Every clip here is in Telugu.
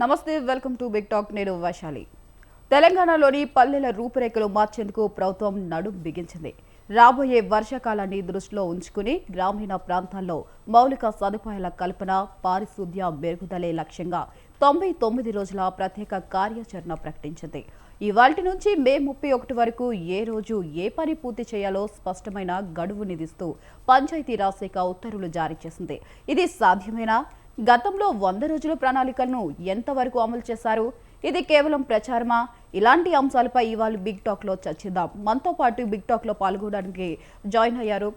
నమస్తే, వెల్కమ్ టు బిగ్ టాక్. నేను వైశాలి. తెలంగాణలోని పల్లెల రూపురేఖలు మార్చేందుకు ప్రభుత్వం నడుం బిగించింది. రాబోయే వర్షాకాలాన్ని దృష్టిలో ఉంచుకుని గ్రామీణ ప్రాంతాల్లో మౌలిక సదుపాయాల కల్పన, పారిశుద్ధ్య మెరుగుదలే లక్ష్యంగా 99 రోజుల ప్రత్యేక కార్యాచరణ ప్రకటించింది. ఇవాల్టి నుంచి మే 31 వరకు ఏ రోజు ఏ పని పూర్తి చేయాలో స్పష్టమైన గడువు నిధిస్తూ పంచాయతీరాజ్ శాఖ ఉత్తర్వులు జారీ చేసింది. ఇది సాధ్యమేనా? గతంలో 100 రోజుల ప్రణాళికలను ఎంతవరకు అమలు చేశారు? ఇది కేవలం ప్రచారమా? ఇలాంటి అంశాలపై ఇవాళ బిగ్ టాక్లో చర్చిద్దాం. మనతో పాటు బిగ్ టాక్లో పాల్గొనడానికి జాయిన్ అయ్యారు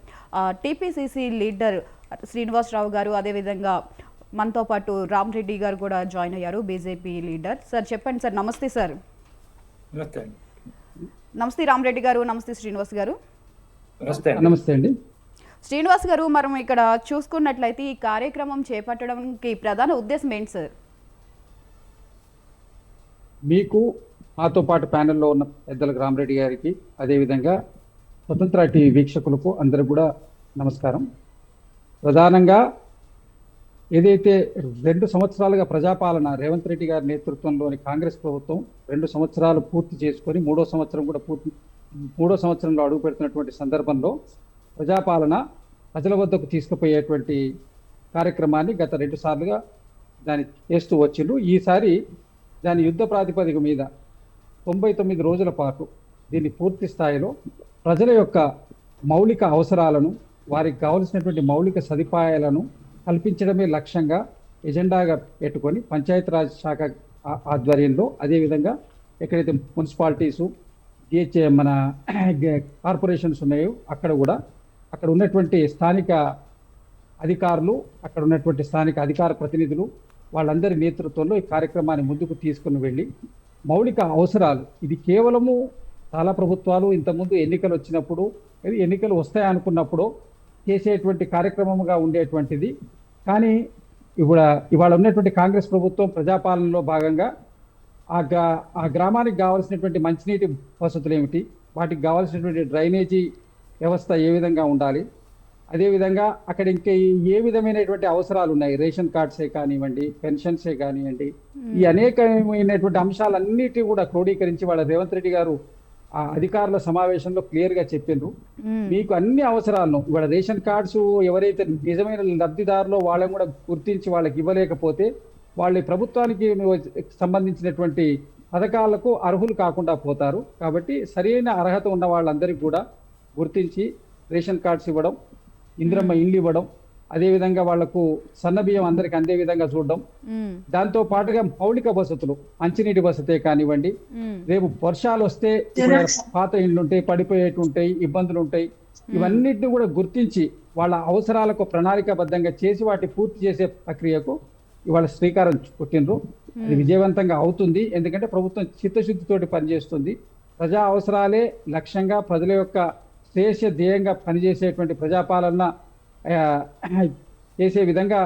టీపీసీసీ లీడర్ శ్రీనివాసరావు గారు. అదేవిధంగా మనతో పాటు రామరెడ్డి గారు కూడా జాయిన్ అయ్యారు, బీజేపీ లీడర్. సార్ చెప్పండి సార్. నమస్తే సార్. నమస్తే రామరెడ్డి గారు. నమస్తే శ్రీనివాస్ గారు. నమస్తే అండి. శ్రీనివాస్ గారు, మనం ఇక్కడ చూసుకున్నట్లయితే ఈ కార్యక్రమం చేపట్టడానికి ప్రధాన ఉద్దేశం ఏంటి సార్? మీకు మాతో పాటు ప్యానెల్లో ఉన్న పెద్దలకు రామరెడ్డి గారికి, అదేవిధంగా స్వతంత్ర టీవీ వీక్షకులకు అందరికి కూడా నమస్కారం. ప్రధానంగా ఏదైతే 2 సంవత్సరాలుగా ప్రజాపాలన రేవంత్ రెడ్డి గారి నేతృత్వంలోని కాంగ్రెస్ ప్రభుత్వం 2 సంవత్సరాలు పూర్తి చేసుకొని మూడో సంవత్సరంలో అడుగు పెడుతున్నటువంటి సందర్భంలో ప్రజాపాలన ప్రజల వద్దకు తీసుకుపోయేటువంటి కార్యక్రమాన్ని గత 2 సార్లుగా దాన్ని చేస్తూ వచ్చిండ్రు. ఈసారి దాని యుద్ధ ప్రాతిపదిక మీద 99 రోజుల పాటు దీన్ని పూర్తి స్థాయిలో ప్రజల యొక్క మౌలిక అవసరాలను, వారికి కావలసినటువంటి మౌలిక సదుపాయాలను కల్పించడమే లక్ష్యంగా ఎజెండాగా పెట్టుకొని పంచాయతీరాజ్ శాఖ ఆధ్వర్యంలో, అదేవిధంగా ఎక్కడైతే మున్సిపాలిటీసు మన కార్పొరేషన్స్ ఉన్నాయో అక్కడ ఉన్నటువంటి స్థానిక అధికారులు, అక్కడ ఉన్నటువంటి స్థానిక అధికార ప్రతినిధులు వాళ్ళందరి నేతృత్వంలో ఈ కార్యక్రమాన్ని ముందుకు తీసుకుని వెళ్ళి మౌలిక అవసరాలు, ఇది కేవలము చాలా ప్రభుత్వాలు ఇంతకుముందు ఎన్నికలు వచ్చినప్పుడు, ఎన్నికలు వస్తాయనుకున్నప్పుడు చేసేటువంటి కార్యక్రమంగా ఉండేటువంటిది. కానీ ఇవాళ ఉన్నటువంటి కాంగ్రెస్ ప్రభుత్వం ప్రజాపాలనలో భాగంగా ఆ గ్రామానికి కావాల్సినటువంటి మంచినీటి వసతులు ఏమిటి, వాటికి కావాల్సినటువంటి డ్రైనేజీ వ్యవస్థ ఏ విధంగా ఉండాలి, అదేవిధంగా అక్కడ ఇంకా ఏ విధమైనటువంటి అవసరాలు ఉన్నాయి, రేషన్ కార్డ్సే కానివ్వండి, పెన్షన్సే కానివ్వండి, ఈ అనేకమైనటువంటి అంశాలన్నిటి కూడా క్రోడీకరించి వాళ్ళ రేవంత్ రెడ్డి గారు ఆ అధికారుల సమావేశంలో క్లియర్గా చెప్పిండ్రు. మీకు అన్ని అవసరాలను ఇవాళ రేషన్ కార్డ్స్ ఎవరైతే నిజమైన లబ్ధిదారులో వాళ్ళని కూడా గుర్తించి వాళ్ళకి ఇవ్వలేకపోతే వాళ్ళ ప్రభుత్వానికి సంబంధించినటువంటి పథకాలకు అర్హులు కాకుండా పోతారు. కాబట్టి సరైన అర్హత ఉన్న వాళ్ళందరికీ కూడా గుర్తించి రేషన్ కార్డ్స్ ఇవ్వడం, ఇందిరమ్మ ఇండ్లు ఇవ్వడం, అదేవిధంగా వాళ్లకు సన్నబియ్యం అందరికి అందే విధంగా చూడడం, దాంతో పాటుగా మౌలిక వసతులు, మంచినీటి వసతే కానివ్వండి, రేపు వర్షాలు వస్తే పాత ఇండ్లు ఉంటాయి, పడిపోయేటుంటాయి, ఇబ్బందులు ఉంటాయి, ఇవన్నిటిని కూడా గుర్తించి వాళ్ళ అవసరాలకు ప్రణాళికాబద్ధంగా చేసి వాటి పూర్తి చేసే ప్రక్రియకు ఇవాళ శ్రీకారం చుట్టిండ్రు. అది విజయవంతంగా అవుతుంది. ఎందుకంటే ప్రభుత్వం చిత్తశుద్ధితోటి పనిచేస్తుంది. ప్రజా అవసరాలే లక్ష్యంగా, ప్రజల యొక్క శ్రేయస్సు ధ్యేయంగా పనిచేసేటువంటి ప్రజాపాలన చేసే విధంగా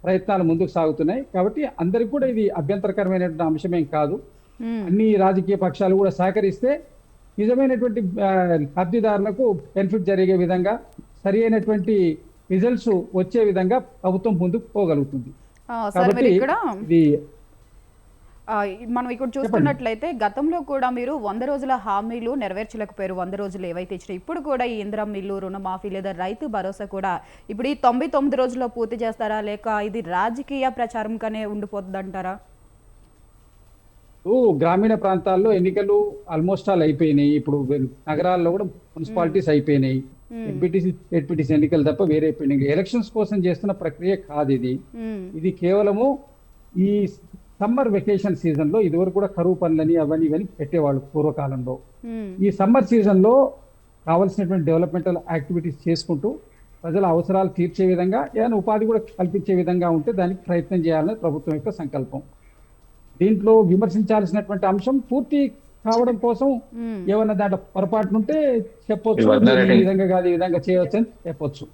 ప్రయత్నాలు ముందుకు సాగుతున్నాయి. కాబట్టి అందరికి కూడా ఇది అభ్యంతరకరమైనటువంటి అంశమేం కాదు. అన్ని రాజకీయ పక్షాలు కూడా సహకరిస్తే నిజమైనటువంటి లబ్ధిదారులకు బెనిఫిట్ జరిగే విధంగా, సరి అయినటువంటి రిజల్ట్స్ వచ్చే విధంగా ప్రభుత్వం ముందుకు పోగలుగుతుంది. కాబట్టి ఇది మనం ఇక్కడ చూస్తున్నట్లయితే గతంలో కూడా మీరు 100 రోజుల హామీలు నెరవేర్చలేకపోయారు. 100 రోజులు ఏవైతే ఇచ్చినా ఇప్పుడు కూడా ఈ ఇందిరమ్మ ఇల్లు, రుణమాఫీ లేదా రైతు భరోసా కూడా ఇప్పుడు ఈ 99 రోజుల్లో పూర్తి చేస్తారా, లేక ఇది రాజకీయ ప్రచారంగానే ఉండిపోతుంది అంటారా? గ్రామీణ ప్రాంతాల్లో ఎన్నికలు ఆల్మోస్ట్ ఆల్ అయిపోయినాయి. ఇప్పుడు నగరాల్లో కూడా మున్సిపాలిటీస్ అయిపోయినాయి. ఎంపీటీసీ ఎన్నికలు తప్ప వేరే ఎలక్షన్స్ కోసం చేస్తున్న ప్రక్రియ కాదు ఇది. ఇది కేవలము ఈ సమ్మర్ వెకేషన్ సీజన్ లో ఇదివరకు కూడా కరువు పనులని అవన్నీ ఇవన్నీ పెట్టేవాళ్ళు పూర్వకాలంలో. ఈ సమ్మర్ సీజన్ లో కావాల్సినటువంటి డెవలప్మెంటల్ యాక్టివిటీస్ చేసుకుంటూ ప్రజల అవసరాలు తీర్చే విధంగా, ఏదైనా ఉపాధి కూడా కల్పించే విధంగా ఉంటే దానికి ప్రయత్నం చేయాలని ప్రభుత్వం యొక్క సంకల్పం. దీంట్లో విమర్శించాల్సినటువంటి అంశం పూర్తి కావడం కోసం ఏమన్నా దాంట్లో పొరపాటు ఉంటే చెప్పొచ్చు, ఈ విధంగా కాదు ఈ విధంగా చేయవచ్చు అని చెప్పొచ్చు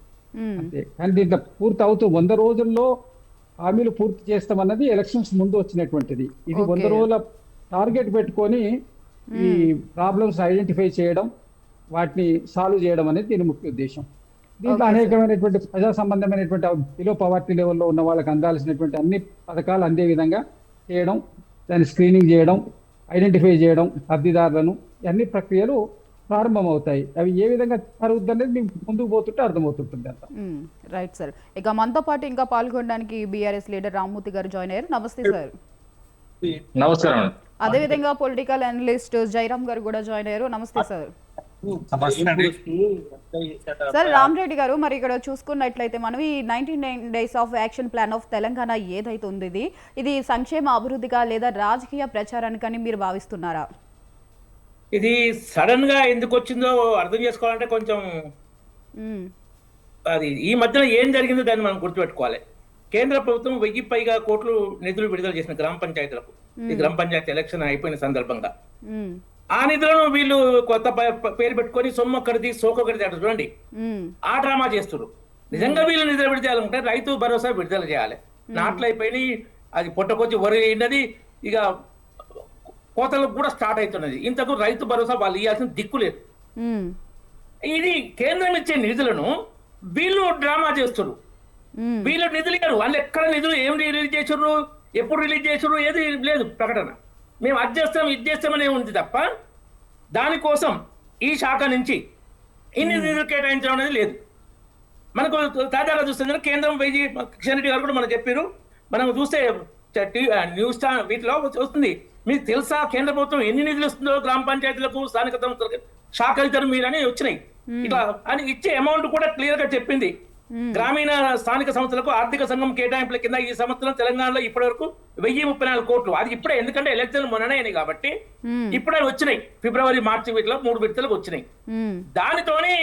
అంతే. కానీ దీంట్లో పూర్తి అవుతూ 100 రోజుల్లో హామీలు పూర్తి చేస్తామన్నది ఎలక్షన్స్ ముందు వచ్చినటువంటిది. ఇది 100 రోజుల టార్గెట్ పెట్టుకొని ఈ ప్రాబ్లమ్స్ ఐడెంటిఫై చేయడం, వాటిని సాల్వ్ చేయడం అనేది దీని ముఖ్య ఉద్దేశం. దీంట్లో అనేకమైనటువంటి ప్రజా సంబంధమైనటువంటి బిలో పవర్టీ లెవెల్లో ఉన్న వాళ్ళకి అందాల్సినటువంటి అన్ని పథకాలు అందే విధంగా చేయడం, దాన్ని స్క్రీనింగ్ చేయడం, ఐడెంటిఫై చేయడం లబ్ధిదారులను, అన్ని ప్రక్రియలు ప్రారంభమవుతాయి. అవి ఏ విధంగా జరుగుతుంది అనేది మీకు ముందుకు పోతుంటే అర్థమవుతుంటుంది అంత. Right sir. ఇక మనతో పాటు ఇంకా పాల్గొనడానికి బీఆర్ఎస్ లీడర్ రామ్మూర్తి గారు జాయిన్ అయ్యారు. నమస్తే సార్. నమస్కారం. అదేవిధంగా పొలిటికల్ అనలిస్ట్ జైరామ్ గారు కూడా జాయిన్ అయ్యారు. నమస్తే సార్. సార్ రామరెడ్డి గారు, మరి ఇక్కడ చూసుకున్నట్లయితే మనం ఈ 99 days of action plan of Telangana ఏదైతే ఉంది, ఇది సంక్షేమ అభివృద్ధిగా లేదా రాజకీయ ప్రచారానికని మీరు భావిస్తున్నారా? ఇది సడన్ గా ఎందుకు వచ్చిందో అర్థం చేసుకోవాలంటే కొంచెం అది ఈ మధ్యన ఏం జరిగిందో దాన్ని మనం గుర్తుపెట్టుకోవాలి. కేంద్ర ప్రభుత్వం 1000 పైగా కోట్లు నిధులు విడుదల చేసిన గ్రామ పంచాయతీలకు, ఈ గ్రామ పంచాయతీ ఎలక్షన్ అయిపోయిన సందర్భంగా ఆ నిధులను వీళ్ళు కొత్త పేరు పెట్టుకొని సొమ్మొక్కడిది సోకొకడిది అంటారు చూడండి, ఆ డ్రామా చేస్తున్నారు. నిజంగా వీళ్ళు నిధులు విడుదల చేయాలంటే రైతు భరోసా విడుదల చేయాలి. నాట్లు అయిపోయినాయి, అది పొట్టకొచ్చి వరి అయినది, ఇక కోతలకు కూడా స్టార్ట్ అవుతున్నది. ఇంతకు రైతు భరోసా వాళ్ళు ఇవ్వాల్సిన దిక్కు లేదు. ఇది కేంద్రం ఇచ్చే నిధులను వీళ్ళు డ్రామా చేస్తున్నారు. వీళ్ళు నిధులు ఇవ్వరు. వాళ్ళు ఎక్కడ నిధులు ఏం రిలీజ్ చేసారు, ఎప్పుడు రిలీజ్ చేసారు, ఏది లేదు ప్రకటన. మేము అది చేస్తాం ఇది చేస్తామనే ఉంది తప్ప దానికోసం ఈ శాఖ నుంచి ఇన్ని నిధులు కేటాయించడం అనేది లేదు. మనకు తాజాగా చూస్తే కేంద్రం కిషన్ రెడ్డి గారు కూడా మనకు చెప్పారు. మనం చూస్తే న్యూస్ వీటిలో వస్తుంది. మీకు తెలుసా కేంద్ర ప్రభుత్వం ఎన్ని నిధులు ఇస్తుందో గ్రామ పంచాయతీలకు, స్థానిక సంస్థలకు, శాఖలితరు మీరు అని వచ్చినాయి. ఇట్లా అని ఇచ్చే అమౌంట్ కూడా క్లియర్ గా చెప్పింది. గ్రామీణ స్థానిక సంస్థలకు ఆర్థిక సంఘం కేటాయింపుల కింద ఈ సంవత్సరం తెలంగాణలో ఇప్పటి వరకు 1034 కోట్లు. అది ఇప్పుడే, ఎందుకంటే ఎలక్షన్ మొన్ననే అయినాయి కాబట్టి ఇప్పుడే వచ్చినాయి. ఫిబ్రవరి మార్చి వీటిలో 3 విడతలకు వచ్చినాయి. దానితోనే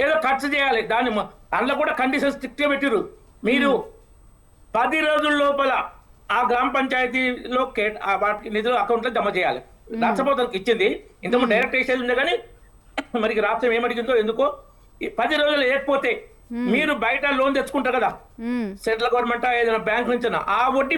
ఏదో ఖర్చు చేయాలి. దాన్ని అందులో కూడా కండిషన్స్ స్ట్రిక్ట్ గా పెట్టిరు. మీరు 10 రోజుల లోపల ఆ గ్రామ పంచాయతీలో వాటికి నిధులు అకౌంట్ లో జమ చేయాలి. రాష్ట్ర ప్రభుత్వానికి ఇచ్చింది. ఇంతకు డైరెక్ట్ వేసేది ఉండే కానీ మరి రాష్ట్రం ఏమడిగిందో ఎందుకో 10 రోజులు లేకపోతే మీరు బయట లోన్ తెచ్చుకుంటారు కదా, సెంట్రల్ గవర్నమెంట్ ఏదైనా బ్యాంక్ నుంచి, ఆ వడ్డీ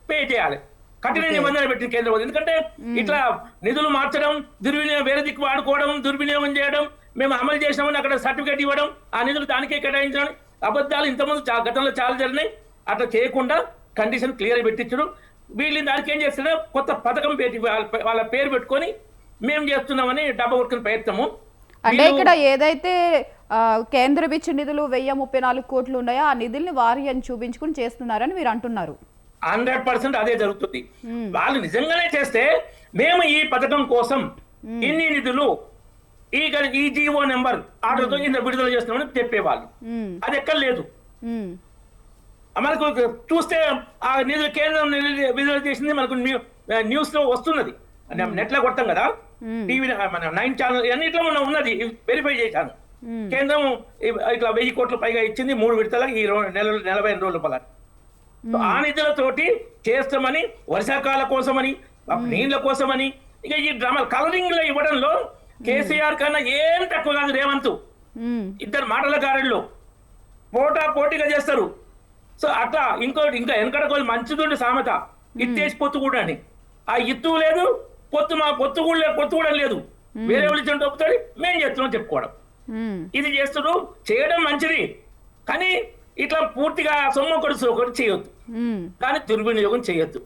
పే చేయాలి. కఠిన నిబంధనలు పెట్టింది కేంద్ర ప్రభుత్వం. ఎందుకంటే ఇట్లా నిధులు మార్చడం, దుర్వినియోగం, వేరే దిక్కు వాడుకోవడం, దుర్వినియోగం చేయడం, మేము అమలు చేసినామని అక్కడ సర్టిఫికేట్ ఇవ్వడం, ఆ నిధులు దానికే కేటాయించడం, అబద్ధాలు ఇంతకుముందు గతంలో చాలా జరిగినాయి. అట్లా చేయకుండా కండిషన్ క్లియర్ పెట్టించడం. వీళ్ళు దానికి ఏం చేస్తారో కొత్త పథకం పెట్టి వాళ్ళ పేరు పెట్టుకొని మేము చేస్తున్నామని డబ్బా కొట్టుకునే ప్రయత్నము. అంటే ఇక్కడ ఏదైతే కేంద్రం ఇచ్చే నిధులు 1034 కోట్లు ఉన్నాయో ఆ నిధుల్ని వారి అని చూపించుకుని చేస్తున్నారని మీరు అంటున్నారు. 100% అదే జరుగుతుంది. వాళ్ళు నిజంగానే చేస్తే మేము ఈ పథకం కోసం ఇన్ని నిధులు ఈ జీవో నెంబర్ ఆర్డర్తో ఇంత విడుదల చేస్తున్నామని చెప్పేవాళ్ళు. అది ఎక్కడ లేదు. మనకు చూస్తే ఆ నిధులు కేంద్రం విడుదల చేసింది మనకు న్యూస్ లో వస్తున్నది. నెట్ లో కొడతాం కదా, టీవీ మన 9 ఛానల్ అన్నిట్లో ఉన్నది, వెరిఫై చేశాను. కేంద్రం ఇట్లా 1000 కోట్ల పైగా ఇచ్చింది 3 విడతలకు ఈ 45 రోజుల లోపల. ఆ నిధులతోటి చేస్తామని, వర్షాకాల కోసమని, నీళ్ల కోసమని, ఇక ఈ డ్రామా కలరింగ్ లో ఇవ్వడంలో కేసీఆర్ కన్నా ఏం తక్కువ కాదు రేవంత్. ఇద్దరు మాటలకారుల్లో పోటీగా చేస్తారు. సో అట్లా ఇంకా వెనకడ కొంచెం మంచిదుండి సామెత, ఇత్తేసి పొత్తు కూడా అని. ఆ ఇత్తు లేదు, పొత్తు కూడా లేదు. వేరే వాళ్ళు ఇచ్చిన డబ్బుతాడు, మేము చేస్తున్నాం చెప్పుకోవడం. ఇది చేస్తున్నారు. చేయడం మంచిది, కానీ ఇట్లా పూర్తిగా ఒకటి చేయొద్దు, కానీ దుర్వినియోగం చేయొద్దు.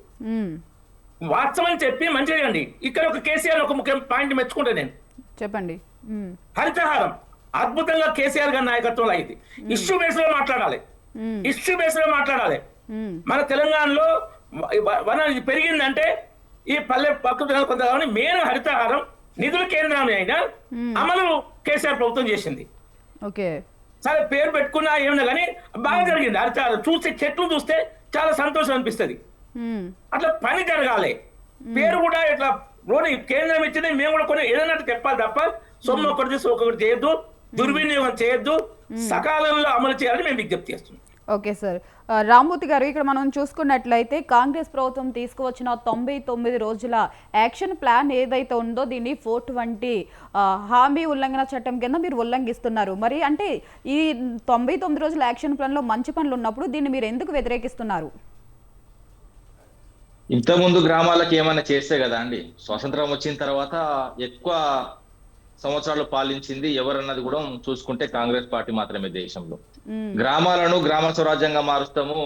వాస్తవం చెప్పి మంచిది అండి. ఇక్కడ ఒక కేసీఆర్ ఒక ముఖ్య పాయింట్ మెచ్చుకుంటా నేను. చెప్పండి. హరితహారం అద్భుతంగా కేసీఆర్ గారి నాయకత్వంలో అయింది. ఇష్యూ బేస్ లో మాట్లాడాలి. మన తెలంగాణలో వనం పెరిగిందంటే ఈ పల్లె ప్రకృతి కొంత మెయిన్ హరితహారం నిధుల కేంద్రాన్ని అయినా అమలు కేసీఆర్ ప్రభుత్వం చేసింది. సరే పేరు పెట్టుకున్నా ఏమన్నా కానీ బాగా జరిగింది. హరితహారం చూస్తే చెట్లు చూస్తే చాలా సంతోషం అనిపిస్తుంది. అట్లా పని జరగాలి. పేరు కూడా ఇట్లా రోడ్డు కేంద్రం ఇచ్చింది, మేము కూడా కొన్ని ఏదైనా చెప్పాలి తప్ప సొమ్ము ఒకటి చేయొద్దు, దుర్వినియోగం చేయొద్దు, సకాలంలో అమలు చేయాలని మేము విజ్ఞప్తి చేస్తున్నాం. Okay sir. రామ్మూర్తి గారు, ఇక్కడ మనం చూసుకున్నట్లయితే కాంగ్రెస్ ప్రభుత్వం తీసుకువచ్చిన 99 రోజుల యాక్షన్ ప్లాన్ ఏదైతే ఉందో దీన్ని 420 హామీ ఉల్లంఘన చట్టం కింద మీరు ఉల్లంఘిస్తున్నారు. మరి అంటే ఈ 99 రోజుల యాక్షన్ ప్లాన్లో మంచి పనులు ఉన్నప్పుడు దీన్ని మీరు ఎందుకు వ్యతిరేకిస్తున్నారు? ఇంతకుముందు గ్రామాలకు ఏమైనా చేస్తే కదా అండి, స్వాతంత్రం వచ్చిన తర్వాత ఎక్కువ సంవత్సరాలు పాలించింది ఎవరన్నది కూడా చూసుకుంటే కాంగ్రెస్ పార్టీ మాత్రమే దేశంలో. గ్రామాలను గ్రామ స్వరాజ్యంగా మారుస్తాము,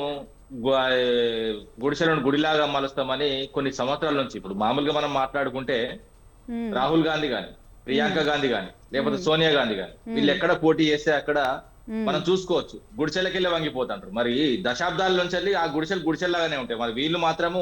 గుడిసెలను గుడిలాగా మలుస్తామని కొన్ని సంవత్సరాల నుంచి, ఇప్పుడు మామూలుగా మనం మాట్లాడుకుంటే రాహుల్ గాంధీ గాని, ప్రియాంక గాంధీ గాని, లేకపోతే సోనియా గాంధీ గాని, వీళ్ళు ఎక్కడ పోటీ చేస్తే అక్కడ మనం చూసుకోవచ్చు గుడిసెలకెళ్ళి వంగిపోతుంటారు. మరి దశాబ్దాల నుంచి వెళ్ళి ఆ గుడిసెల్లాగానే ఉంటాయి. మరి వీళ్ళు మాత్రము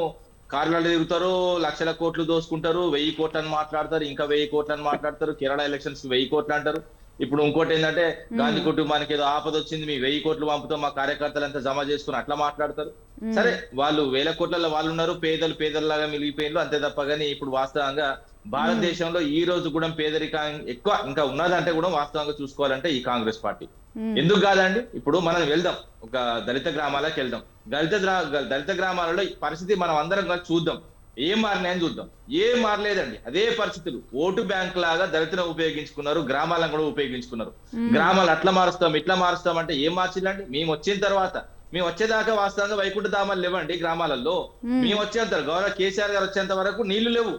కార్లలో తిరుగుతారు, లక్షల కోట్లు దోసుకుంటారు, 1000 కోట్లని మాట్లాడతారు, ఇంకా 1000 కోట్లని మాట్లాడతారు, కేరళ ఎలక్షన్స్ 1000 కోట్లు అంటారు. ఇప్పుడు ఇంకోటి ఏంటంటే గాంధీ కుటుంబానికి ఏదో ఆపద వచ్చింది, మీ 1000 కోట్లు పంపుతాం, మా కార్యకర్తలంతా జమ చేసుకుని అట్లా మాట్లాడతారు. సరే, వాళ్ళు 1000 కోట్లలో వాళ్ళు ఉన్నారు, పేదల్లాగా మిగిలిపోయినారు అంతే తప్ప. కానీ ఇప్పుడు వాస్తవంగా భారతదేశంలో ఈ రోజు కూడా పేదరికం ఎక్కువ ఇంకా ఉన్నదంటే కూడా వాస్తవంగా చూసుకోవాలంటే ఈ కాంగ్రెస్ పార్టీ. ఎందుకు కాదండి, ఇప్పుడు మనం వెళ్దాం ఒక దళిత గ్రామాలకు వెళ్దాం, దళిత గ్రామాలలో పరిస్థితి మనం అందరం కలిసి చూద్దాం, ఏం మారినాయని చూద్దాం. ఏం మారలేదండి, అదే పరిస్థితులు. ఓటు బ్యాంక్ లాగా దళితులను ఉపయోగించుకున్నారు, గ్రామాలను కూడా ఉపయోగించుకున్నారు. గ్రామాలు అట్లా మారుస్తాం ఇట్లా మారుస్తాం అంటే ఏం మార్చిందండి? మేము వచ్చిన తర్వాత, మేము వచ్చేదాకా వాస్తవంగా వైకుంఠ ధామాలు లేవండి గ్రామాలలో. మేము వచ్చేంత గౌరవ కేసీఆర్ గారు వచ్చేంత వరకు నీళ్లు లేవు.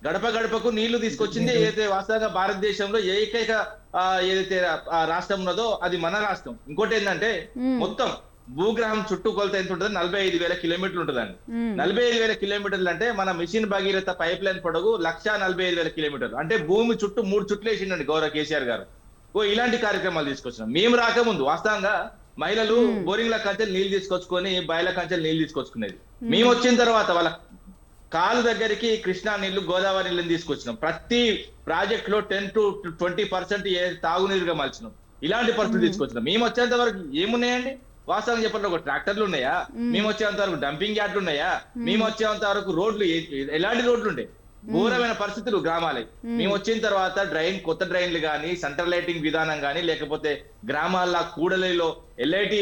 గడప గడపకు నీళ్లు తీసుకొచ్చింది ఏదైతే వాస్తవంగా భారతదేశంలో ఏకైక ఏదైతే రాష్ట్రం ఉన్నదో అది మన రాష్ట్రం. ఇంకోటి ఏంటంటే మొత్తం భూగ్రహం చుట్టూ కొలత ఎంత ఉంటుంది? 45,000 కిలోమీటర్లు ఉంటుందండి. 45,000 కిలోమీటర్లు అంటే మన మిషన్ భగీరథ పైప్ లైన్ పొడవు 1,45,000 కిలోమీటర్లు. అంటే భూమి చుట్టూ 3 చుట్లు వేసిండండి గౌరవ కేసీఆర్ గారు. ఇలాంటి కార్యక్రమాలు తీసుకొచ్చినాం. మేము రాకముందు వాస్తవంగా మహిళలు బోరింగ్ల కంచెలు నీళ్లు తీసుకొచ్చుకొని బయల కంచెలు నీళ్లు తీసుకొచ్చుకునేది. మేము వచ్చిన తర్వాత వాళ్ళ కాలు దగ్గరికి కృష్ణా నీళ్లు, గోదావరి నీళ్ళని తీసుకొచ్చినాం. ప్రతి ప్రాజెక్ట్ లో 10 to 20% తాగునీరుగా మలిచినాం. ఇలాంటి పరిస్థితులు తీసుకొచ్చినాం. మేము వచ్చేంత వరకు ఏమున్నాయండి? వాస్తవంగా చెప్పండి, ఒక ట్రాక్టర్లు ఉన్నాయా? మేము వచ్చేంత వరకు డంపింగ్ యార్డ్లు ఉన్నాయా? మేము వచ్చేంత వరకు రోడ్లు ఎలాంటి రోడ్లు ఉండే? ఘోరమైన పరిస్థితులు గ్రామాలే. మేము వచ్చిన తర్వాత కొత్త డ్రైన్లు కానీ, సెంటర్ లైటింగ్ విధానం కానీ, లేకపోతే గ్రామాల కూడలిలో ఏదైతే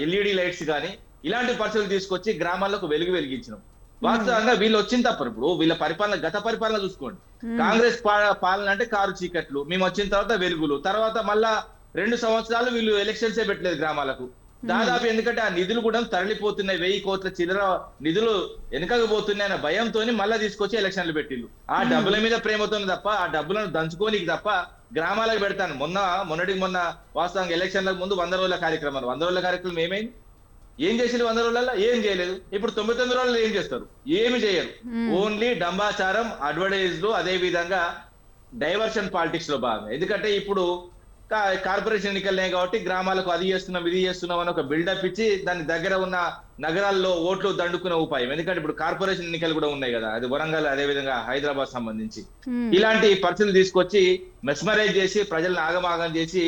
ఎల్ఈడి లైట్స్ కానీ ఇలాంటి పరిస్థితులు తీసుకొచ్చి గ్రామాలకు వెలిగించినాం. వాస్తవంగా వీళ్ళు వచ్చిన తప్పరు. ఇప్పుడు వీళ్ళ పరిపాలన, గత పరిపాలన చూసుకోండి. కాంగ్రెస్ పాలన అంటే కారు చీకట్లు, మేము వచ్చిన తర్వాత వెలుగులు. తర్వాత మళ్ళా 2 సంవత్సరాలు వీళ్ళు ఎలక్షన్సే పెట్టలేదు గ్రామాలకు. దాదాపు ఎందుకంటే ఆ నిధులు కూడా తరలిపోతున్నాయి, 1000 కోట్ల చిల్లర నిధులు వెనకకు పోతున్నాయి అన్న భయంతో మళ్ళా తీసుకొచ్చి ఎలక్షన్లు పెట్టిళ్ళు. ఆ డబ్బుల మీద ప్రేమతోనే తప్ప, ఆ డబ్బులను దంచుకోనికి తప్ప గ్రామాలకు పెడతాను. మొన్న వాస్తవంగా ఎలక్షన్లకు ముందు 100 రోజుల కార్యక్రమాలు. 100 రోజుల కార్యక్రమం ఏమైంది? ఏం చేసింది 100 రోజులలో? ఏం చేయలేదు. ఇప్పుడు 99 రోజుల్లో ఏం చేస్తారు? ఏమి చేయరు. ఓన్లీ డంబాచారం, అడ్వర్టైజ్లు, అదే విధంగా డైవర్షన్ పాలిటిక్స్ లో భాగంగా. ఎందుకంటే ఇప్పుడు కార్పొరేషన్ ఎన్నికలనే కాబట్టి గ్రామాలకు అది చేస్తున్నాం ఇది చేస్తున్నాం అని ఒక బిల్డప్ ఇచ్చి దాని దగ్గర ఉన్న నగరాల్లో ఓట్లు దండుకునే ఉపాయం. ఎందుకంటే ఇప్పుడు కార్పొరేషన్ ఎన్నికలు కూడా ఉన్నాయి కదా, అది వరంగల్, అదే విధంగా హైదరాబాద్ సంబంధించి. ఇలాంటి పరిస్థితులు తీసుకొచ్చి మెస్మరైజ్ చేసి ప్రజలను ఆగమాగం చేసి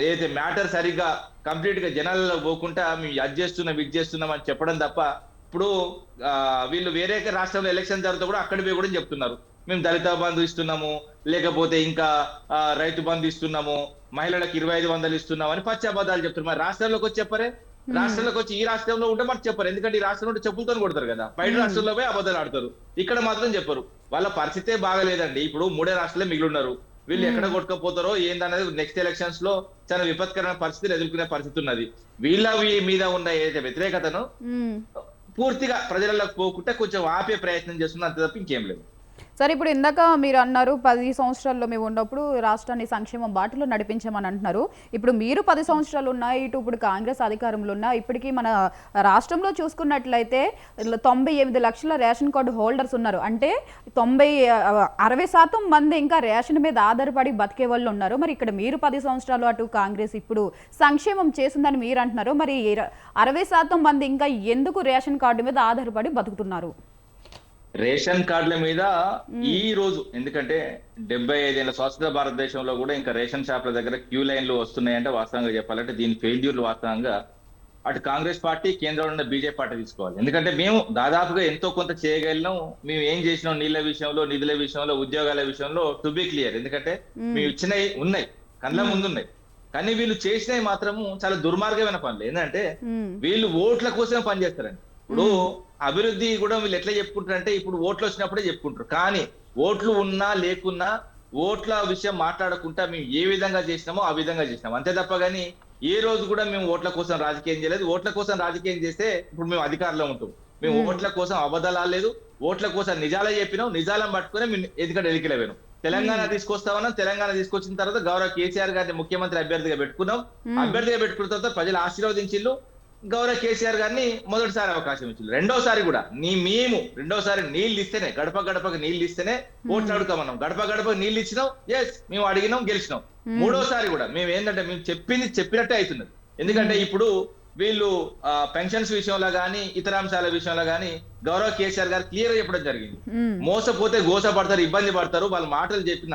ఏదైతే మ్యాటర్ సరిగ్గా కంప్లీట్ గా జనాలలో పోకుండా మేము అది చేస్తున్నాం అని చెప్పడం తప్ప, ఇప్పుడు వీళ్ళు వేరే రాష్ట్రంలో ఎలక్షన్ జరిగితే కూడా అక్కడ పోయి కూడా చెప్తున్నారు మేము దళిత బంధు ఇస్తున్నాము, లేకపోతే ఇంకా రైతు బంధు ఇస్తున్నాము, మహిళలకు 2500 ఇస్తున్నాము అని పచ్చి అబద్ధాలు చెప్తున్నారు. మరి రాష్ట్రంలోకి వచ్చి చెప్పరే? రాష్ట్రంలోకి వచ్చి ఈ రాష్ట్రంలో ఉంటే మనకు చెప్పరు. ఎందుకంటే ఈ రాష్ట్రంలో ఉంటే చెప్పులతో కొడతారు కదా, బయట రాష్ట్రంలో పోయి అబద్ధాలు ఆడతారు. ఇక్కడ మాత్రం చెప్పరు. వాళ్ళ పరిస్థితే బాగలేదండి. ఇప్పుడు 3 రాష్ట్రాలే మిగిలి ఉన్నారు. వీళ్ళు ఎక్కడ కొట్టుకపోతారో ఏందనేది నెక్స్ట్ ఎలక్షన్స్ లో చాలా విపత్కరమైన పరిస్థితిని ఎదుర్కొనే పరిస్థితి ఉన్నది. వీళ్ళ మీద ఉన్న ఏదైతే వ్యతిరేకతను పూర్తిగా ప్రజలకు పోకుండా కొంచెం ఆపే ప్రయత్నం చేస్తున్నారు, అంతే తప్ప ఇంకేం లేదు. సరే, ఇప్పుడు ఇందాక మీరు అన్నారు 10 సంవత్సరాల్లో మేము ఉన్నప్పుడు రాష్ట్రాన్ని సంక్షేమ బాటలో నడిపించామని అంటున్నారు. ఇప్పుడు మీరు 10 సంవత్సరాలు ఉన్నాయి, ఇటు ఇప్పుడు కాంగ్రెస్ అధికారంలో ఉన్నా, ఇప్పటికీ మన రాష్ట్రంలో చూసుకున్నట్లయితే 98 లక్షల రేషన్ కార్డు హోల్డర్స్ ఉన్నారు. అంటే 60% మంది ఇంకా రేషన్ మీద ఆధారపడి బతికే వాళ్ళు ఉన్నారు. మరి ఇక్కడ మీరు 10 సంవత్సరాలు అటు కాంగ్రెస్ ఇప్పుడు సంక్షేమం చేసిందని మీరు అంటున్నారు. మరి 60% మంది ఇంకా ఎందుకు రేషన్ కార్డు మీద ఆధారపడి బతుకుతున్నారు? రేషన్ కార్డుల మీద ఈ రోజు, ఎందుకంటే 75 ఏళ్ల స్వాతంత్ర భారతదేశంలో కూడా ఇంకా రేషన్ షాప్ల దగ్గర క్యూ లైన్లు వస్తున్నాయంటే వాస్తవంగా చెప్పాలంటే దీని ఫెయిల్యూర్లు వాస్తవంగా అటు కాంగ్రెస్ పార్టీ, కేంద్రంలో ఉన్న బీజేపీ పార్టీ తీసుకోవాలి. ఎందుకంటే మేము దాదాపుగా ఎంతో కొంత చేయగలిగినాం. మేము ఏం చేసినాం నీళ్ల విషయంలో, నిధుల విషయంలో, ఉద్యోగాల విషయంలో, టు బి క్లియర్. ఎందుకంటే మేము ఇచ్చినవి ఉన్నాయి, కళ్ళ ముందు ఉన్నాయి. కానీ వీళ్ళు చేసినవి మాత్రము చాలా దుర్మార్గమైన పనులు. ఏంటంటే వీళ్ళు ఓట్ల కోసమే పనిచేస్తారండి. ఇప్పుడు అభివృద్ధి కూడా వీళ్ళు ఎట్లా చెప్పుకుంటారంటే ఇప్పుడు ఓట్లు వచ్చినప్పుడే చెప్పుకుంటారు. కానీ ఓట్లు ఉన్నా లేకున్నా ఓట్ల విషయం మాట్లాడకుండా మేము ఏ విధంగా చేసినామో ఆ విధంగా చేసినాం, అంతే తప్ప. కానీ ఏ రోజు కూడా మేము ఓట్ల కోసం రాజకీయం చేయలేదు. ఓట్ల కోసం రాజకీయం చేస్తే ఇప్పుడు మేము అధికారంలో ఉంటాం. మేము ఓట్ల కోసం అబద్ధాలు ఆడలేదు, ఓట్ల కోసం నిజాలే చెప్పినాం. నిజాలను పట్టుకుని మేము ఎందుకంటే ఎన్నికలు పోయినాం. తెలంగాణ తీసుకొస్తామన్నా, తెలంగాణ తీసుకొచ్చిన తర్వాత గౌరవ కేసీఆర్ గారిని ముఖ్యమంత్రి అభ్యర్థిగా పెట్టుకున్నాం. అభ్యర్థిగా పెట్టుకున్న తర్వాత ప్రజలు ఆశీర్వదించిల్లు. గౌరవ కేసీఆర్ గారిని మొదటిసారి అవకాశం ఇచ్చింది. రెండోసారి కూడా మేము రెండోసారి నీళ్లు ఇస్తేనే, గడప గడపకు నీళ్లు ఇస్తేనే ఓట్లు అడుగుతామన్నాం. గడప గడపకు నీళ్లు ఇచ్చినాం, ఎస్ మేము అడిగినాం, గెలిచినాం. మూడోసారి కూడా మేము ఏంటంటే మేము చెప్పినట్టే అవుతున్నది. ఎందుకంటే ఇప్పుడు వీళ్ళు పెన్షన్స్ విషయంలో గానీ ఇతర అంశాల విషయంలో గానీ గౌరవ కేసీఆర్ గారు క్లియర్ గా చెప్పడం జరిగింది. మోసపోతే గోసపడతారు, ఇబ్బంది పడతారు, వాళ్ళ మాటలు చెప్పి